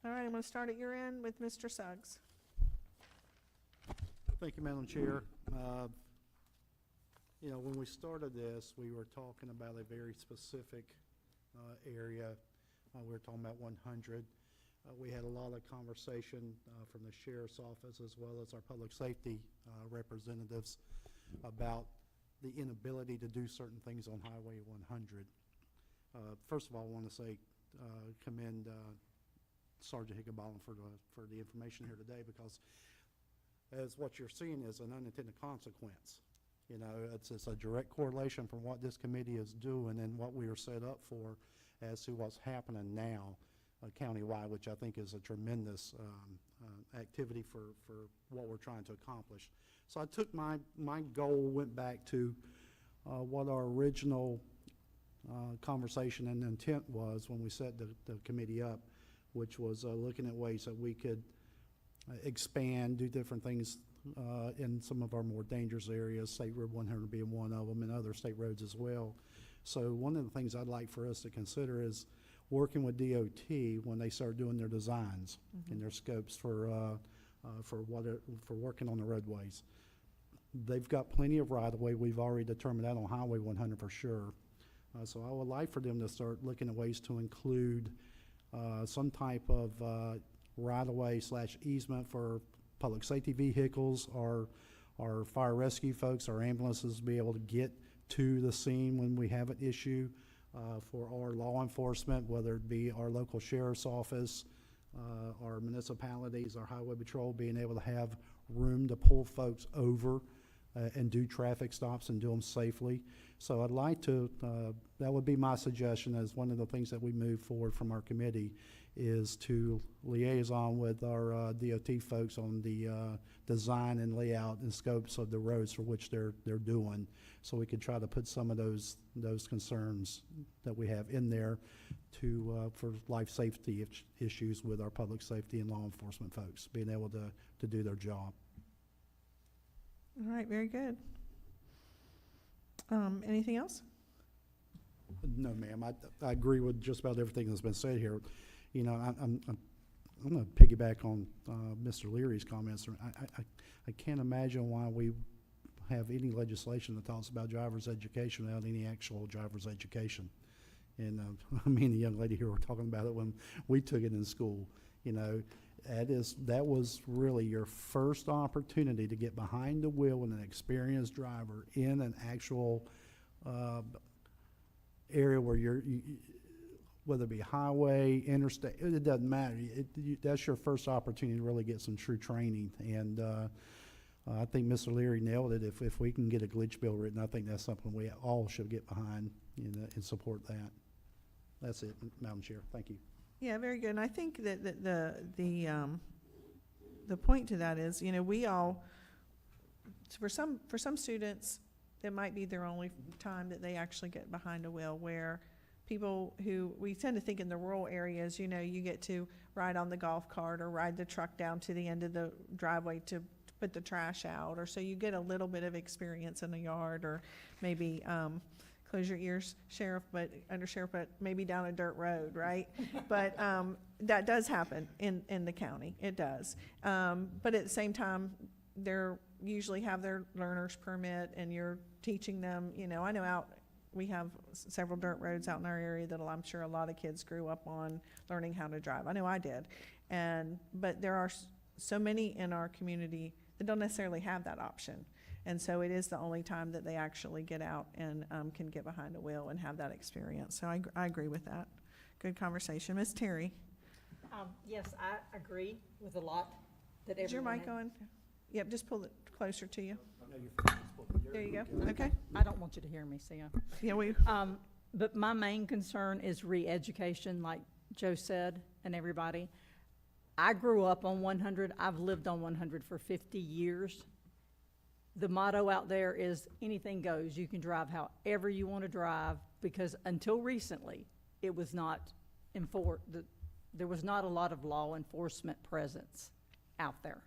All right, I'm going to start at your end with Mr. Suggs. Thank you, Madam Chair. You know, when we started this, we were talking about a very specific area. We were talking about 100. We had a lot of conversation from the sheriff's office as well as our public safety representatives about the inability to do certain things on Highway 100. First of all, I want to say commend Sergeant Higginbotham for the information here today, because as what you're seeing is an unintended consequence. You know, it's a direct correlation from what this committee is doing and what we are set up for as to what's happening now countywide, which I think is a tremendous activity for what we're trying to accomplish. So I took my goal, went back to what our original conversation and intent was when we set the committee up, which was looking at ways that we could expand, do different things in some of our more dangerous areas, State Road 100 being one of them, and other state roads as well. So one of the things I'd like for us to consider is working with DOT when they start doing their designs and their scopes for working on the roadways. They've got plenty of right-of-way. We've already determined that on Highway 100 for sure. So I would like for them to start looking at ways to include some type of right-of-way / easement for public safety vehicles, or our fire rescue folks, our ambulances be able to get to the scene when we have an issue, for our law enforcement, whether it be our local sheriff's office, our municipalities, our highway patrol, being able to have room to pull folks over and do traffic stops and do them safely. So I'd like to, that would be my suggestion as one of the things that we move forward from our committee, is to liaison with our DOT folks on the design and layout and scopes of the roads for which they're doing, so we could try to put some of those concerns that we have in there to for life safety issues with our public safety and law enforcement folks being able to do their job. All right, very good. Anything else? No, ma'am. I agree with just about everything that's been said here. You know, I'm going to piggyback on Mr. Leary's comments. I can't imagine why we have any legislation that talks about driver's education without any actual driver's education. And me and the young lady here were talking about it when we took it in school. You know, that was really your first opportunity to get behind the wheel with an experienced driver in an actual area where whether it be highway, interstate, it doesn't matter. That's your first opportunity to really get some true training. And I think Mr. Leary nailed it. If we can get a glitch bill written, I think that's something we all should get behind and support that. That's it, Madam Chair. Thank you. Yeah, very good. And I think that the point to that is, you know, we all, for some students, it might be their only time that they actually get behind a wheel, where people who, we tend to think in the rural areas, you know, you get to ride on the golf cart or ride the truck down to the end of the driveway to put the trash out, or so you get a little bit of experience in the yard, or maybe, close your ears, Undersheriff, but maybe down a dirt road, right? But that does happen in the county. It does. But at the same time, they're usually have their learner's permit, and you're teaching them, you know, I know out we have several dirt roads out in our area that I'm sure a lot of kids grew up on learning how to drive. I know I did. But there are so many in our community that don't necessarily have that option. And so it is the only time that they actually get out and can get behind a wheel and have that experience. So I agree with that. Good conversation. Ms. Terry, Yes, I agree with a lot that everyone. is your mic had. on? Yep, just pull it closer to you. No, you're fine. Just pull it. There you go. Okay. I don't want you to hear me, Sam. Yeah, But my main concern is re-education, like Joe said, and everybody. I grew up on 100. I've lived on 100 for 50 years. The motto out there is anything goes. You can drive however you want to drive, because until recently, it was not there was not a lot of law enforcement presence out there.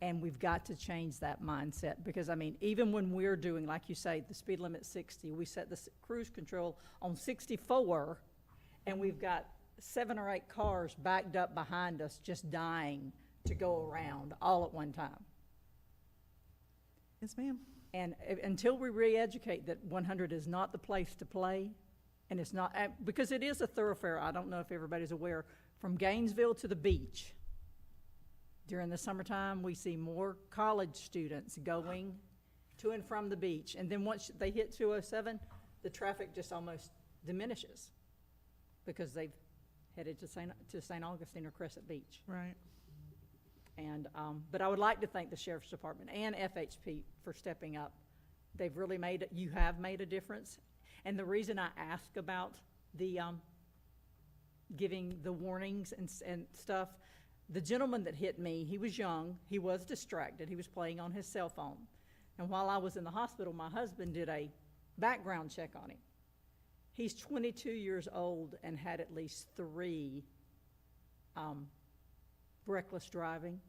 And we've got to change that mindset, because, I mean, even when we're doing, like you say, the speed limit 60, we set the cruise control on 64, and we've got 7 or 8 cars backed up behind us just dying to go around all at one time. yes, ma'am. And until we re-educate that 100 is not the place to play, and it's not, because it is a thoroughfare, I don't know if everybody's aware, from Gainesville to the beach. During the summertime, we see more college students going to and from the beach. And then once they hit 207, the traffic just almost diminishes, because they've headed to St. Augustine or Crescent Beach. Right. And, but I would like to thank the Sheriff's Department and FHP for stepping up. They've really you have made a difference. And the reason I ask about the, giving the warnings and stuff, the gentleman that hit me, he was young, he was distracted, he was playing on his cell phone. And while I was in the hospital, my husband did a background check on him. He's 22 years old and had at least 3 reckless driving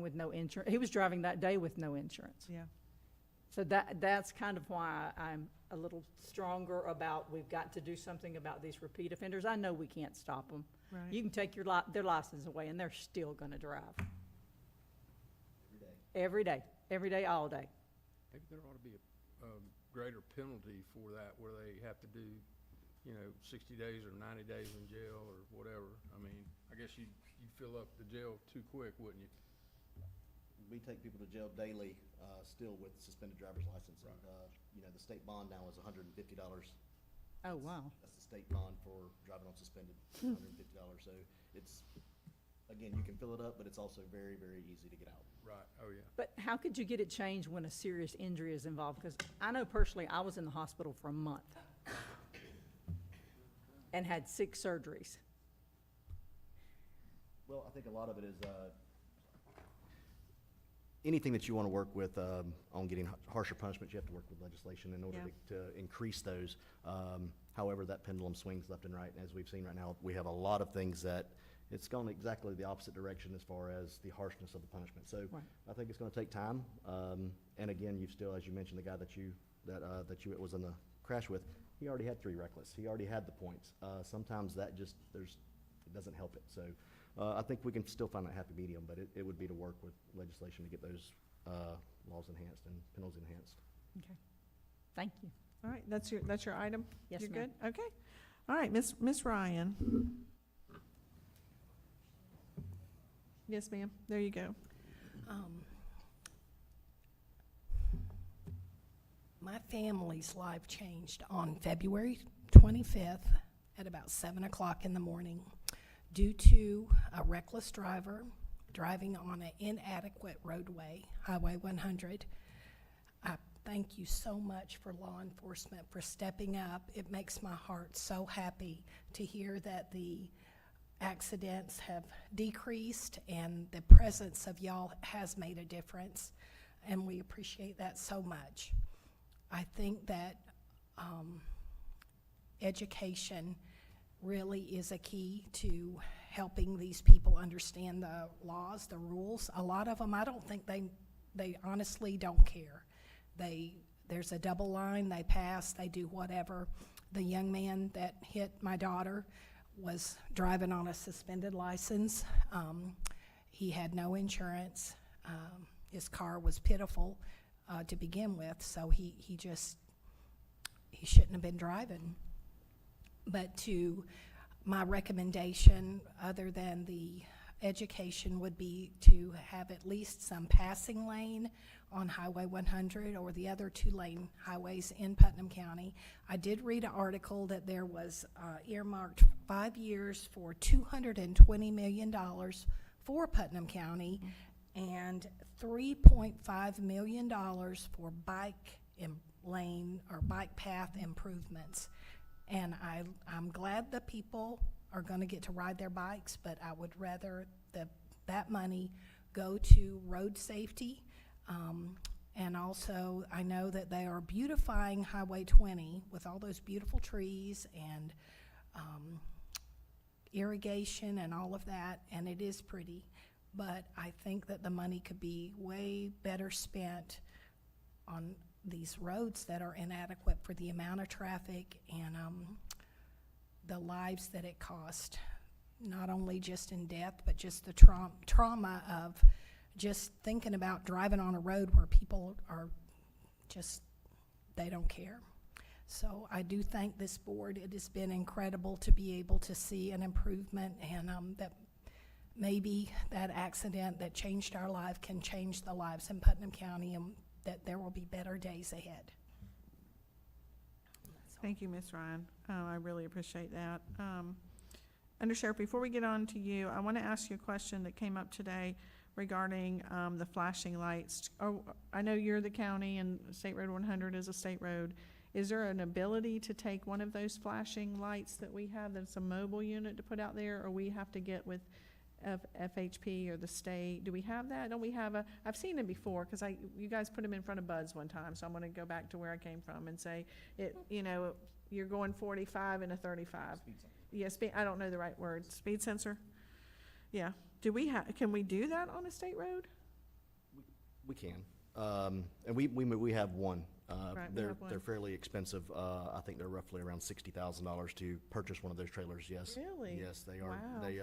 with no insurance. He was driving that day with no insurance. Yeah. So that's kind of why I'm a little stronger about we've got to do something about these repeat offenders. I know we can't stop them. Right. You can take their license away, and they're still going to drive. Every day, all day. Maybe there ought to be a greater penalty for that, where they have to do, 60 days or 90 days in jail or whatever. I mean, I guess you'd fill up the jail too quick, wouldn't you? We take people to jail daily, still with suspended driver's license. And, the state bond now is $150. Oh, wow. That's the state bond for driving on suspended, $150. So it's, again, you can fill it up, but it's also very, very easy to get out. Right, oh, yeah. But how could you get it changed when a serious injury is involved? Because I know personally, I was in the hospital for a month and had 6 surgeries. Well, I think a lot of it is anything that you want to work with on getting harsher punishments, you have to work with legislation in order to increase those. However, that pendulum swings left and right. And as we've seen right now, we have a lot of things that it's gone exactly the opposite direction as far as the harshness of the punishment. So Right. I think it's going to take time. And again, you've still, as you mentioned, the guy that you was in the crash with, he already had 3 reckless. He already had the points. Sometimes that just, it doesn't help it. So I think we can still find that happy medium, but it would be to work with legislation to get those laws enhanced and penalties enhanced. Okay. Thank you. All right, that's your item? Yes, You're ma'am. good? Okay. All right, Miss Ryan. Yes, ma'am. There you go. My family's life changed on February 25th at about 7 o'clock in the morning due to a reckless driver driving on an inadequate roadway, Highway 100. I thank you so much for law enforcement for stepping up. It makes my heart so happy to hear that the accidents have decreased and the presence of y'all has made a difference, and we appreciate that so much. I think that education really is a key to helping these people understand the laws, the rules. A lot of them, I don't think they honestly don't care. There's a double line, they pass, they do whatever. The young man that hit my daughter was driving on a suspended license. He had no insurance. His car was pitiful. to begin with, so he shouldn't have been driving. But my recommendation, other than the education, would be to have at least some passing lane on Highway 100 or the other 2-lane highways in Putnam County. I did read an article that there was earmarked 5 years for $220 million for Putnam County and $3.5 million for bike lane or bike path improvements. And I'm glad the people are going to get to ride their bikes, but I would rather that money go to road safety. And also, I know that they are beautifying Highway 20 with all those beautiful trees and irrigation and all of that, and it is pretty. But I think that the money could be way better spent on these roads that are inadequate for the amount of traffic and the lives that it cost, not only just in death, but just the trauma of just thinking about driving on a road where people are just, they don't care. So I do thank this board. It has been incredible to be able to see an improvement, and that maybe that accident that changed our life can change the lives in Putnam County, and that there will be better days ahead. Thank you, Ms. Ryan. I really appreciate that. Undersheriff, before we get on to you, I want to ask you a question that came up today regarding the flashing lights. Oh, I know you're the county and State Road 100 is a state road. Is there an ability to take one of those flashing lights that we have that's a mobile unit to put out there, or we have to get with FHP or the state? Do we have that? Don't we have I've seen them before, because you guys put them in front of Bud's one time, so I'm going to go back to where I came from and say, you're going 45 and a 35. Yeah, I don't know the right word. Speed sensor? Yeah. Can we do that on a state road? We can. And we have one. Right, They're fairly expensive. I think they're roughly around $60,000 to purchase one of those trailers, yes. Really? Yes, they are. Wow. They,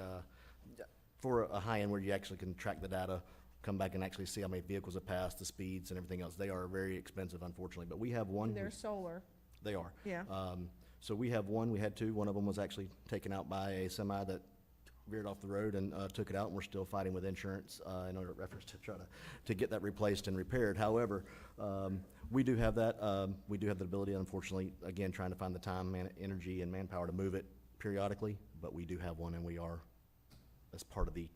for a high-end where you actually can track the data, come back and actually see how many vehicles have passed, the speeds and everything else, they are very expensive, unfortunately. But we have one. They're solar. They are. Yeah. So we have one. We had two. One of them was actually taken out by a semi that veered off the road and took it out, and we're still fighting with insurance in order to try to get that replaced and repaired. However, we do have that. We do have the ability, unfortunately, again, trying to find the time, energy, and manpower to move it periodically, but we do have one, and we are, as part of the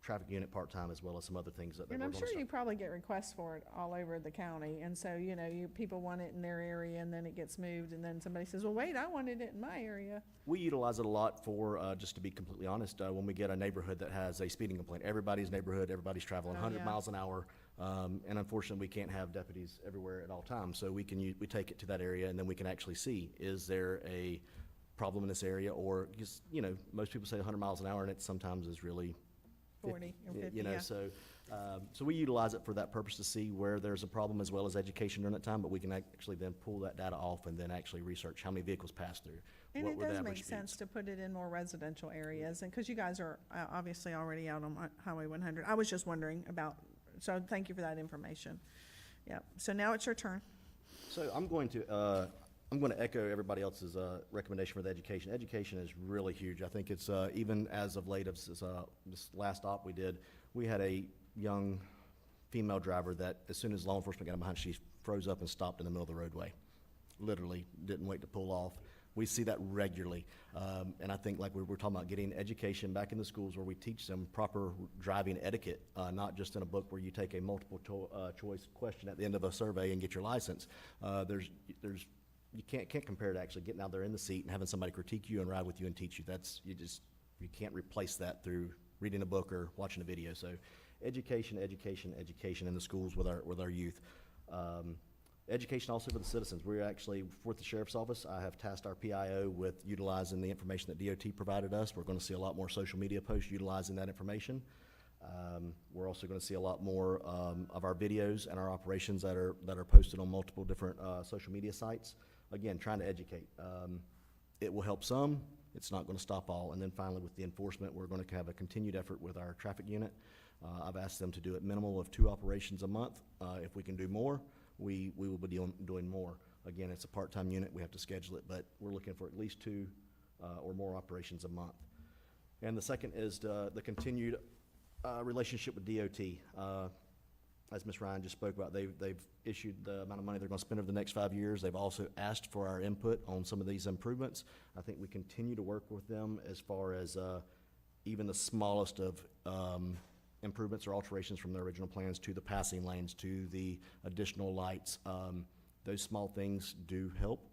traffic unit part-time, as well as some other things that And we're I'm going sure to you probably get requests for it all over the county, and so, people want it in their area, and then it gets moved, and then somebody says, well, wait, I wanted it in my area. We utilize it a lot for, just to be completely honest, when we get a neighborhood that has a speeding complaint. Everybody's neighborhood, everybody's traveling Oh, 100 yeah. miles an hour, and unfortunately, we can't have deputies everywhere at all times. So we take it to that area, and then we can actually see, is there a problem in this area? Or just, most people say 100 miles an hour, and it sometimes is really 40 or 50, yeah. So we utilize it for that purpose, to see where there's a problem, as well as education during that time, but we can actually then pull that data off and then actually research how many vehicles pass through. And what it were the does average make sense speeds. to put it in more residential areas, and because you guys are obviously already out on Highway 100. I was just wondering about, so thank you for that information. Yeah, so now it's your turn. So I'm going to echo everybody else's recommendation for the education. Education is really huge. I think it's, even as of late, this last op we did, we had a young female driver that, as soon as law enforcement got behind, she froze up and stopped in the middle of the roadway. Literally, didn't wait to pull off. We see that regularly. And I think, like we're talking about, getting education back in the schools where we teach them proper driving etiquette, not just in a book where you take a multiple choice question at the end of a survey and get your license. You can't compare to actually getting out there in the seat and having somebody critique you and ride with you and teach you. You can't replace that through reading a book or watching a video. So education in the schools with our youth. Education also for the citizens. We're actually, for the Sheriff's Office, I have tasked our PIO with utilizing the information that DOT provided us. We're going to see a lot more social media posts utilizing that information. We're also going to see a lot more of our videos and our operations that are posted on multiple different social media sites. Again, trying to educate. It will help some. It's not going to stop all. And then finally, with the enforcement, we're going to have a continued effort with our traffic unit. I've asked them to do a minimal of 2 operations a month. If we can do more, we will be doing more. Again, it's a part-time unit, we have to schedule it, but we're looking for at least 2 or more operations a month. And the second is the continued relationship with DOT. As Ms. Ryan just spoke about, they've issued the amount of money they're going to spend over the next 5 years. They've also asked for our input on some of these improvements. I think we continue to work with them as far as even the smallest of improvements or alterations from their original plans, to the passing lanes, to the additional lights. Those small things do help.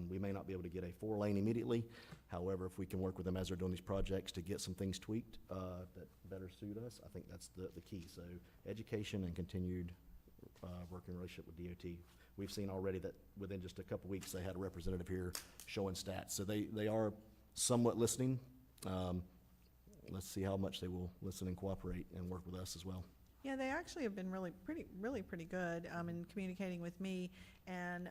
We may not be able to get a 4-lane immediately. However, if we can work with them as they're doing these projects to get some things tweaked that better suit us, I think that's the key. So education and continued working relationship with DOT. We've seen already that within just a couple weeks, they had a representative here showing stats. So they are somewhat listening. Let's see how much they will listen and cooperate and work with us as well. Yeah, they actually have been really pretty good in communicating with me, and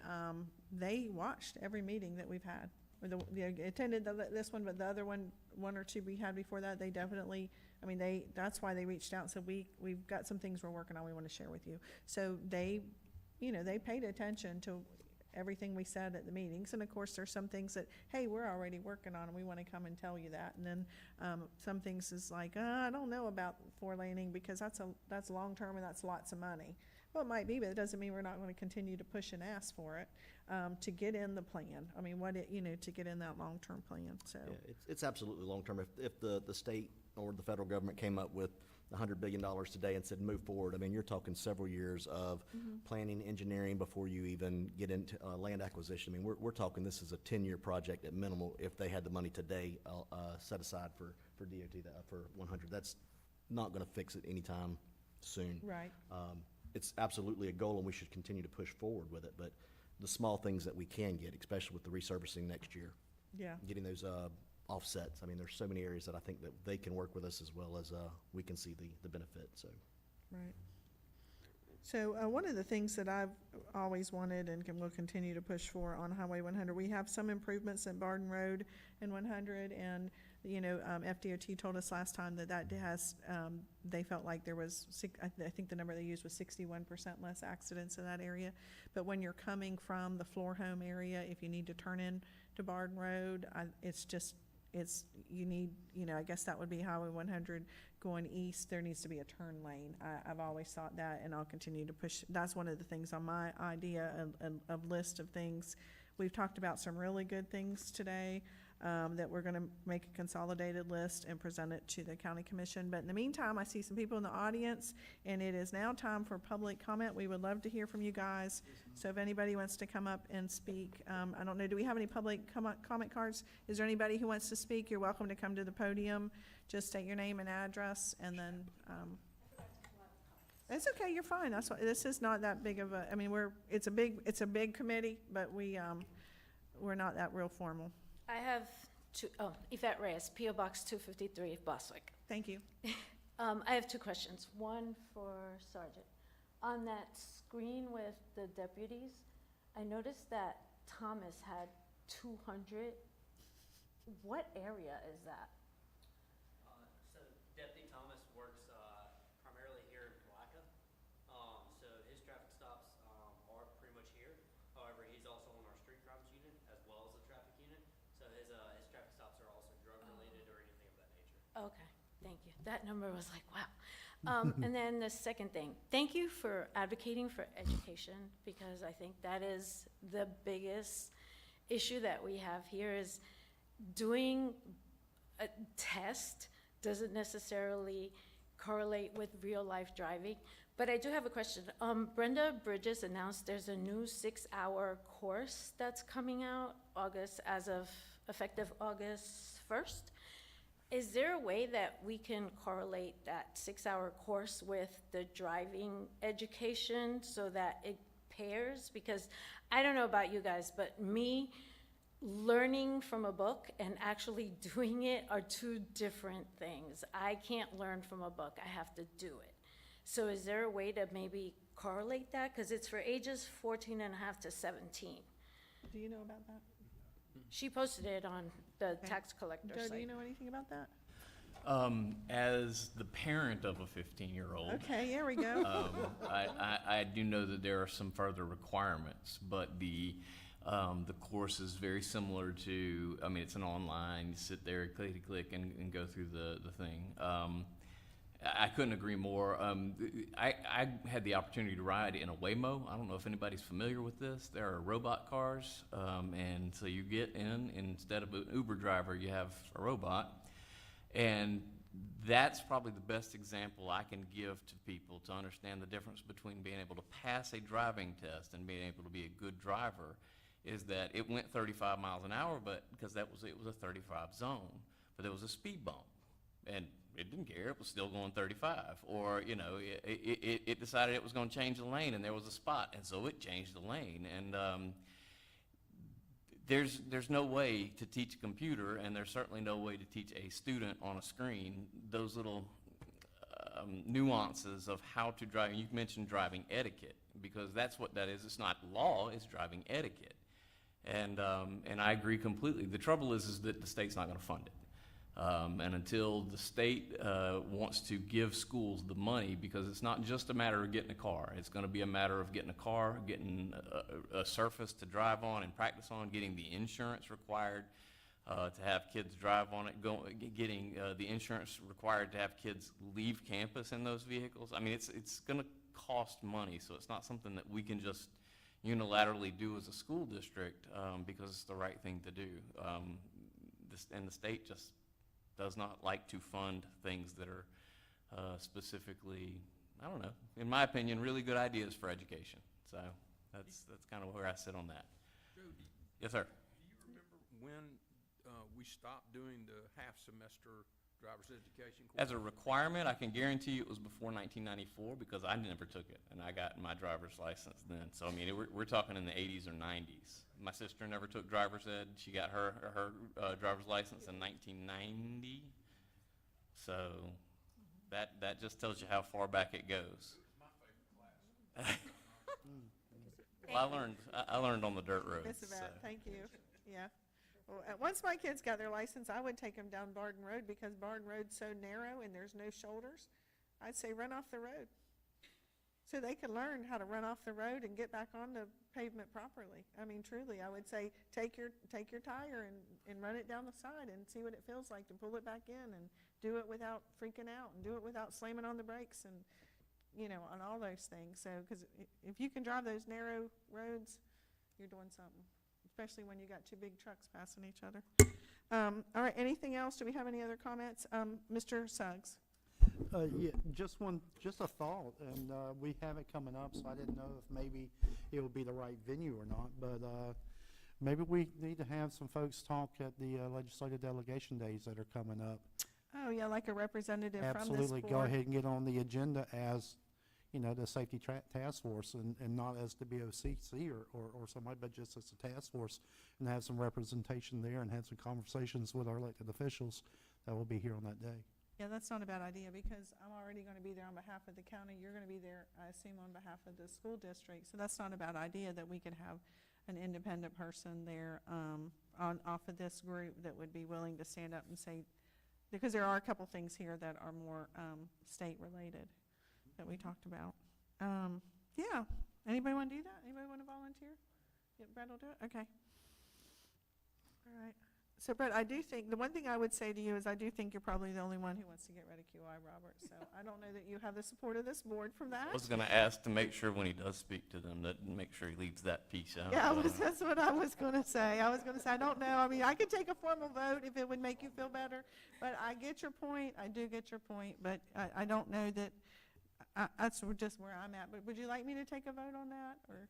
they watched every meeting that we've had. Or they attended this one, but the other one or two we had before that, they definitely, I mean, that's why they reached out and said, we've got some things we're working on we want to share with you. So they paid attention to everything we said at the meetings, and of course there's some things that, hey, we're already working on and we want to come and tell you that, and then some things is like, I don't know about 4-laning because that's long term and that's lots of money. Well, it might be, but it doesn't mean we're not going to continue to push and ask for it to get in the plan. I mean, to get in that long term plan. So yeah, it's absolutely long term. If the state or the federal government came up with $100 billion today and said move forward, I mean, you're talking several years of planning, engineering before you even get into land acquisition. I mean, we're talking this is a 10-year project at minimal if they had the money today set aside for DOT for 100. That's not going to fix it anytime soon. right. It's absolutely a goal, and we should continue to push forward with it. But the small things that we can get, especially with the resurfacing next year, Yeah. getting those offsets. I mean, there's so many areas that I think that they can work with us as well as we can see the benefit. So, Right. So one of the things that I've always wanted and will continue to push for on Highway 100, we have some improvements at Barden Road and 100, and FDOT told us last time that has, they felt like there was, I think the number they used was 61% less accidents in that area. But when you're coming from the Floor Home area, if you need to turn in to Barden Road, you need, I guess that would be Highway 100 going east. There needs to be a turn lane. I've always thought that, and I'll continue to push. That's one of the things on my idea of list of things. We've talked about some really good things today that we're going to make a consolidated list and present it to the county commission. But in the meantime, I see some people in the audience, and it is now time for public comment. We would love to hear from you guys. So if anybody wants to come up and speak, I don't know, do we have any public comment cards? Is there anybody who wants to speak? You're welcome to come to the podium. Just state your name and address, and then it's okay. You're fine. That's why this is not that big of a. I mean, it's a big committee, but we're not that real formal. I have Yvette Reyes, P.O. Box 253, Boswick. Thank you. I have 2 questions. One for Sergeant. On that screen with the deputies, I noticed that Thomas had 200. What area is that? So Deputy Thomas works primarily here in Palatka. So his traffic stops are pretty much here. However, he's also on our street crimes unit as well as the traffic unit. So his traffic stops are also drug related or anything of that nature. Okay, thank you. That number was like, wow. And then the second thing, thank you for advocating for education, because I think that is the biggest issue that we have here is doing a test doesn't necessarily correlate with real life driving. But I do have a question. Brenda Bridges announced there's a new 6-hour course that's coming out effective August 1st. Is there a way that we can correlate that 6-hour course with the driving education so that it pairs? Because I don't know about you guys, but me learning from a book and actually doing it are 2 different things. I can't learn from a book. I have to do it. So is there a way to maybe correlate that? Because it's for ages 14 and a half to 17. Do you know about that? She posted it on the tax collector Joe, site. do you know anything about that? As the parent of a 15-year-old, Okay, here we go. I do know that there are some further requirements, but the course is very similar to, I mean, it's an online, you sit there, click and go through the thing. I couldn't agree more. I had the opportunity to ride in a Waymo. I don't know if anybody's familiar with this. There are robot cars, and so you get in, instead of an Uber driver, you have a robot. And that's probably the best example I can give to people to understand the difference between being able to pass a driving test and being able to be a good driver, is that it went 35 miles an hour, but because it was a 35 zone, but there was a speed bump, and it didn't care. It was still going 35. Or, you know, it decided it was going to change the lane, and there was a spot, and so it changed the lane. And there's no way to teach a computer, and there's certainly no way to teach a student on a screen those little nuances of how to drive. You mentioned driving etiquette, because that's what that is. It's not law, it's driving etiquette. And I agree completely. The trouble is that the state's not going to fund it. And until the state wants to give schools the money, because it's not just a matter of getting a car. It's going to be a matter of getting a car, getting a surface to drive on and practice on, getting the insurance required to have kids drive on it, getting the insurance required to have kids leave campus in those vehicles. I mean, it's going to cost money, so it's not something that we can just unilaterally do as a school district because it's the right thing to do. And the state just does not like to fund things that are specifically, I don't know, in my opinion, really good ideas for education. So that's kind of where I sit on that. Jody, Yes, sir. do you remember when we stopped doing the half-semester driver's education course? As a requirement, I can guarantee you it was before 1994, because I never took it, and I got my driver's license then. So, I mean, we're talking in the 80s or 90s. My sister never took driver's ed. She got her driver's license in 1990. So that just tells you how far back it goes. Well, I learned on the dirt roads. Miss So. Yvette, thank you. Yeah. Well, once my kids got their license, I would take them down Barden Road, because Barden Road's so narrow and there's no shoulders. I'd say run off the road, so they could learn how to run off the road and get back on the pavement properly. I mean, truly, I would say take your tire and run it down the side and see what it feels like to pull it back in, and do it without freaking out, and do it without slamming on the brakes, and, you know, on all those things. So, because if you can drive those narrow roads, you're doing something, especially when you got two big trucks passing each other. All right, anything else? Do we have any other comments? Mr. Suggs? Yeah, just a thought, and we have it coming up, so I didn't know if maybe it would be the right venue or not, but maybe we need to have some folks talk at the legislative delegation days that are coming up. Oh, yeah, like a representative from this board. Absolutely, go ahead and get on the agenda as, you know, the safety task force, and not as the BOCC or somebody, but just as a task force, and have some representation there, and have some conversations with our elected officials that will be here on that day. Yeah, that's not a bad idea, because I'm already going to be there on behalf of the county. You're going to be there, I assume, on behalf of the school district. So that's not a bad idea, that we could have an independent person there off of this group that would be willing to stand up and say, because there are a couple things here that are more state-related that we talked about. Yeah. Anybody want to do that? Anybody want to volunteer? Yeah, Brett will do it? Okay. All right. So, Brett, I do think, the one thing I would say to you is I do think you're probably the only one who wants to get rid of QI, Robert. So I don't know that you have the support of this board from that. I was going to ask to make sure when he does speak to them, that make sure he leaves that piece out. Yeah, that's what I was going to say. I don't know. I mean, I could take a formal vote if it would make you feel better, but I get your point. I do get your point, but I don't know that, that's just where I'm at. But would you like me to take a vote on that, or?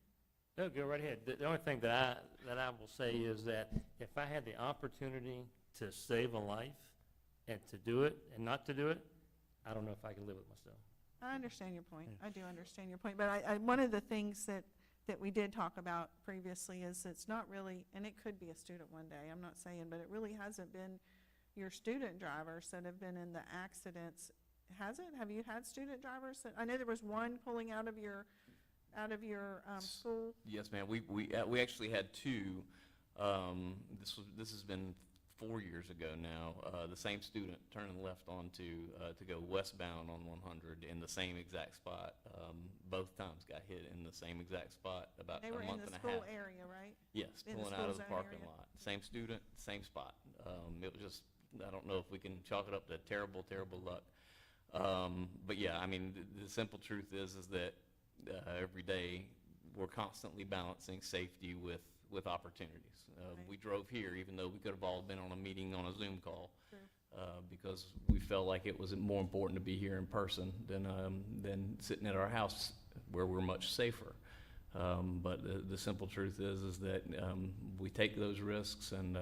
No, go right ahead. The only thing that I will say is that if I had the opportunity to save a life and to do it and not to do it, I don't know if I could live with myself. I understand your point. I do understand your point. But one of the things that we did talk about previously is it's not really, and it could be a student one day, I'm not saying, but it really hasn't been your student drivers that have been in the accidents. Has it? Have you had student drivers that, I know there was one pulling out of your school? Yes, ma'am. We actually had two. This has been 4 years ago now, the same student turning left onto to go westbound on 100 in the same exact spot. Both times got hit in the same exact spot about They a were in month the and a school half. area, right? Yes, in the pulling school out of the zone parking area. lot. Same student, same spot. It was just, I don't know if we can chalk it up to terrible, terrible luck. But yeah, I mean, the simple truth is that every day we're constantly balancing safety with opportunities. Right. We drove here, even though we could have all been on a meeting on a Zoom call, True. because we felt like it was more important to be here in person than sitting at our house where we're much safer. But the simple truth is that we take those risks, and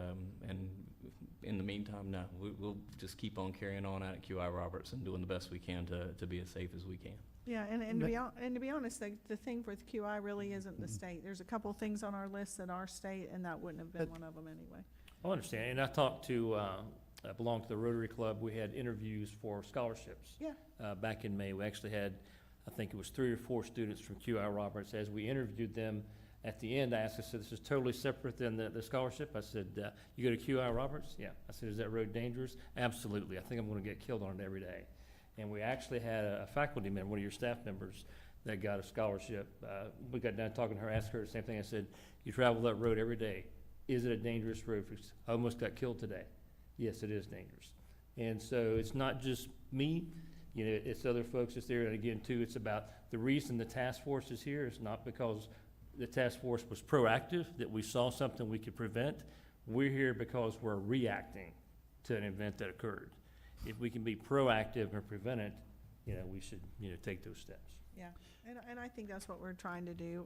in the meantime, no, we'll just keep on carrying on out at QI Roberts and doing the best we can to be as safe as we can. Yeah, and to be honest, the thing with QI really isn't the state. There's a couple things on our list that are state, and that wouldn't have been one of them anyway. I understand, and I talked to, I belong to the Rotary Club, we had interviews for scholarships. Yeah. Back in May, we actually had, I think it was 3 or 4 students from QI Roberts. As we interviewed them, at the end, I asked, I said, this is totally separate than the scholarship. I said, you go to QI Roberts? Yeah. I said, is that road dangerous? Absolutely. I think I'm gonna get killed on it every day. And we actually had a faculty member, one of your staff members, that got a scholarship. We got done talking to her, asked her the same thing. I said, you travel that road every day. Is it a dangerous road? I almost got killed today. Yes, it is dangerous. And so it's not just me, you know, it's other folks that's there. And again, too, it's about the reason the task force is here is not because the task force was proactive, that we saw something we could prevent. We're here because we're reacting to an event that occurred. If we can be proactive and prevent it, you know, we should, you know, take those steps. Yeah, and I think that's what we're trying to do.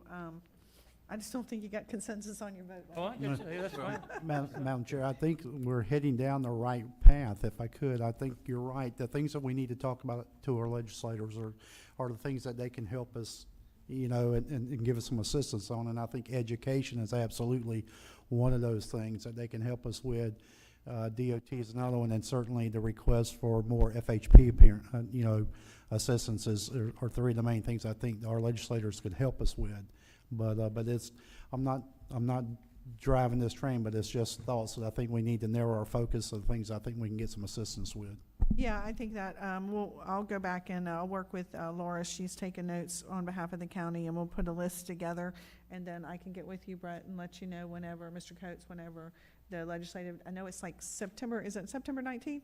I just don't think you got consensus on your vote. Oh, I get you. Yeah, that's fine. Madam Chair, I think we're heading down the right path, if I could. I think you're right. The things that we need to talk about to our legislators are the things that they can help us, you know, and give us some assistance on. And I think education is absolutely one of those things that they can help us with. DOT is another one, and certainly the request for more FHP assistance are 3 of the main things I think our legislators could help us with. But I'm not driving this train, but it's just thoughts that I think we need to narrow our focus of things I think we can get some assistance with. Yeah, I think that I'll go back and I'll work with Laura. She's taking notes on behalf of the county, and we'll put a list together, and then I can get with you, Brett, and let you know whenever, Mr. Coates, whenever the legislative, I know it's like September, is it September 19th?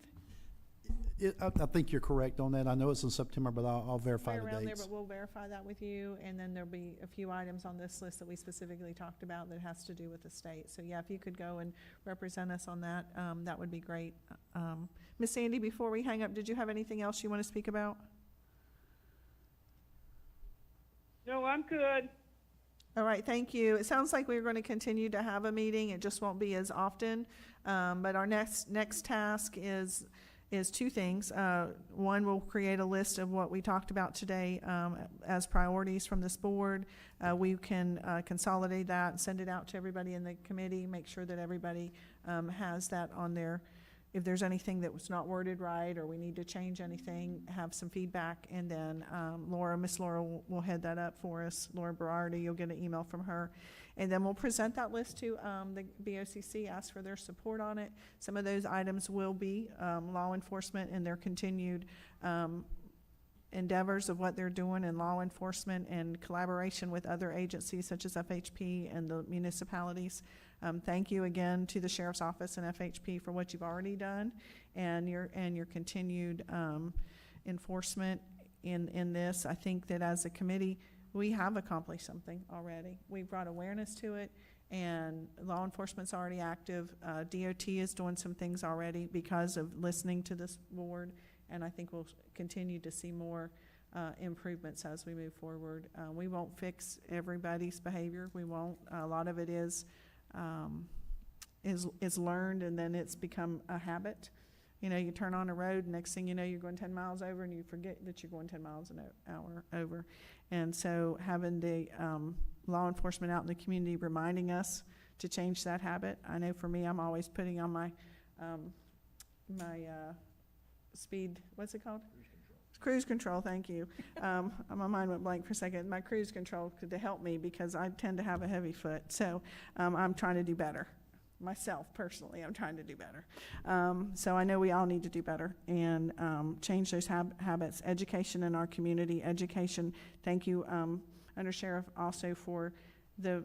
I think you're correct on that. I know it's in September, but I'll verify the Right around there, dates. but we'll verify that with you, and then there'll be a few items on this list that we specifically talked about that has to do with the state. So yeah, if you could go and represent us on that, that would be great. Ms. Sandy, before we hang up, did you have anything else you want to speak about? No, I'm good. All right, thank you. It sounds like we're going to continue to have a meeting. It just won't be as often. But our next task is 2 things. One, we'll create a list of what we talked about today as priorities from this board. We can consolidate that and send it out to everybody in the committee, make sure that everybody has that on there. If there's anything that was not worded right or we need to change anything, have some feedback. And then Miss Laura will head that up for us. Laura Berardi, you'll get an email from her. And then we'll present that list to the BOCC, ask for their support on it. Some of those items will be law enforcement and their continued endeavors of what they're doing in law enforcement and collaboration with other agencies such as FHP and the municipalities. Thank you again to the Sheriff's Office and FHP for what you've already done and your continued enforcement in this. I think that as a committee, we have accomplished something already. We brought awareness to it, and law enforcement's already active. DOT is doing some things already because of listening to this board, and I think we'll continue to see more improvements as we move forward. We won't fix everybody's behavior. We won't. A lot of it is learned, and then it's become a habit. You know, you turn on a road, and next thing you know, you're going 10 miles over, and you forget that you're going 10 miles an hour over. And so having the law enforcement out in the community reminding us to change that habit. I know for me, I'm always putting on my speed, what's it called? Cruise control, thank you. My mind went blank for a second. My cruise control to help me because I tend to have a heavy foot. So I'm trying to do better. myself personally, I'm trying to do better. So I know we all need to do better and change those habits. Education in our community, education. Thank you, Under Sheriff, also for the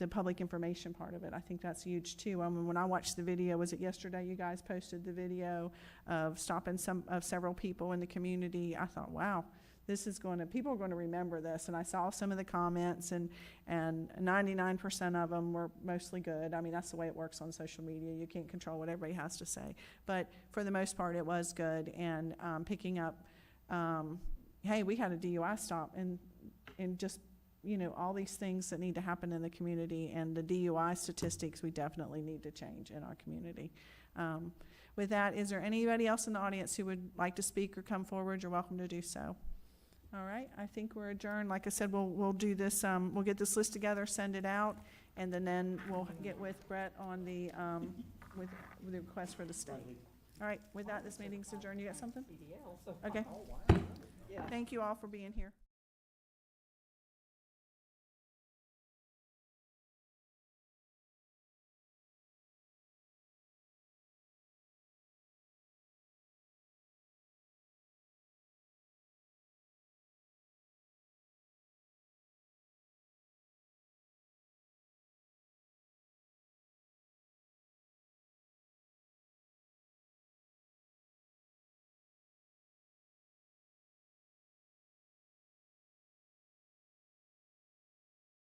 public information part of it. I think that's huge too. When I watched the video, was it yesterday you guys posted the video of stopping several people in the community? I thought, wow, people are going to remember this. And I saw some of the comments, and 99% of them were mostly good. I mean, that's the way it works on social media. You can't control what everybody has to say. But for the most part, it was good. And picking up, hey, we had a DUI stop, and just, all these things that need to happen in the community, and the DUI statistics we definitely need to change in our community. With that, is there anybody else in the audience who would like to speak or come forward? You're welcome to do so. All right, I think we're adjourned. Like I said, we'll do this, we'll get this list together, send it out, and then we'll get with Brett on the, with the request for the state. All right, with that, this meeting's adjourned. You got something? Okay. Thank you all for being here.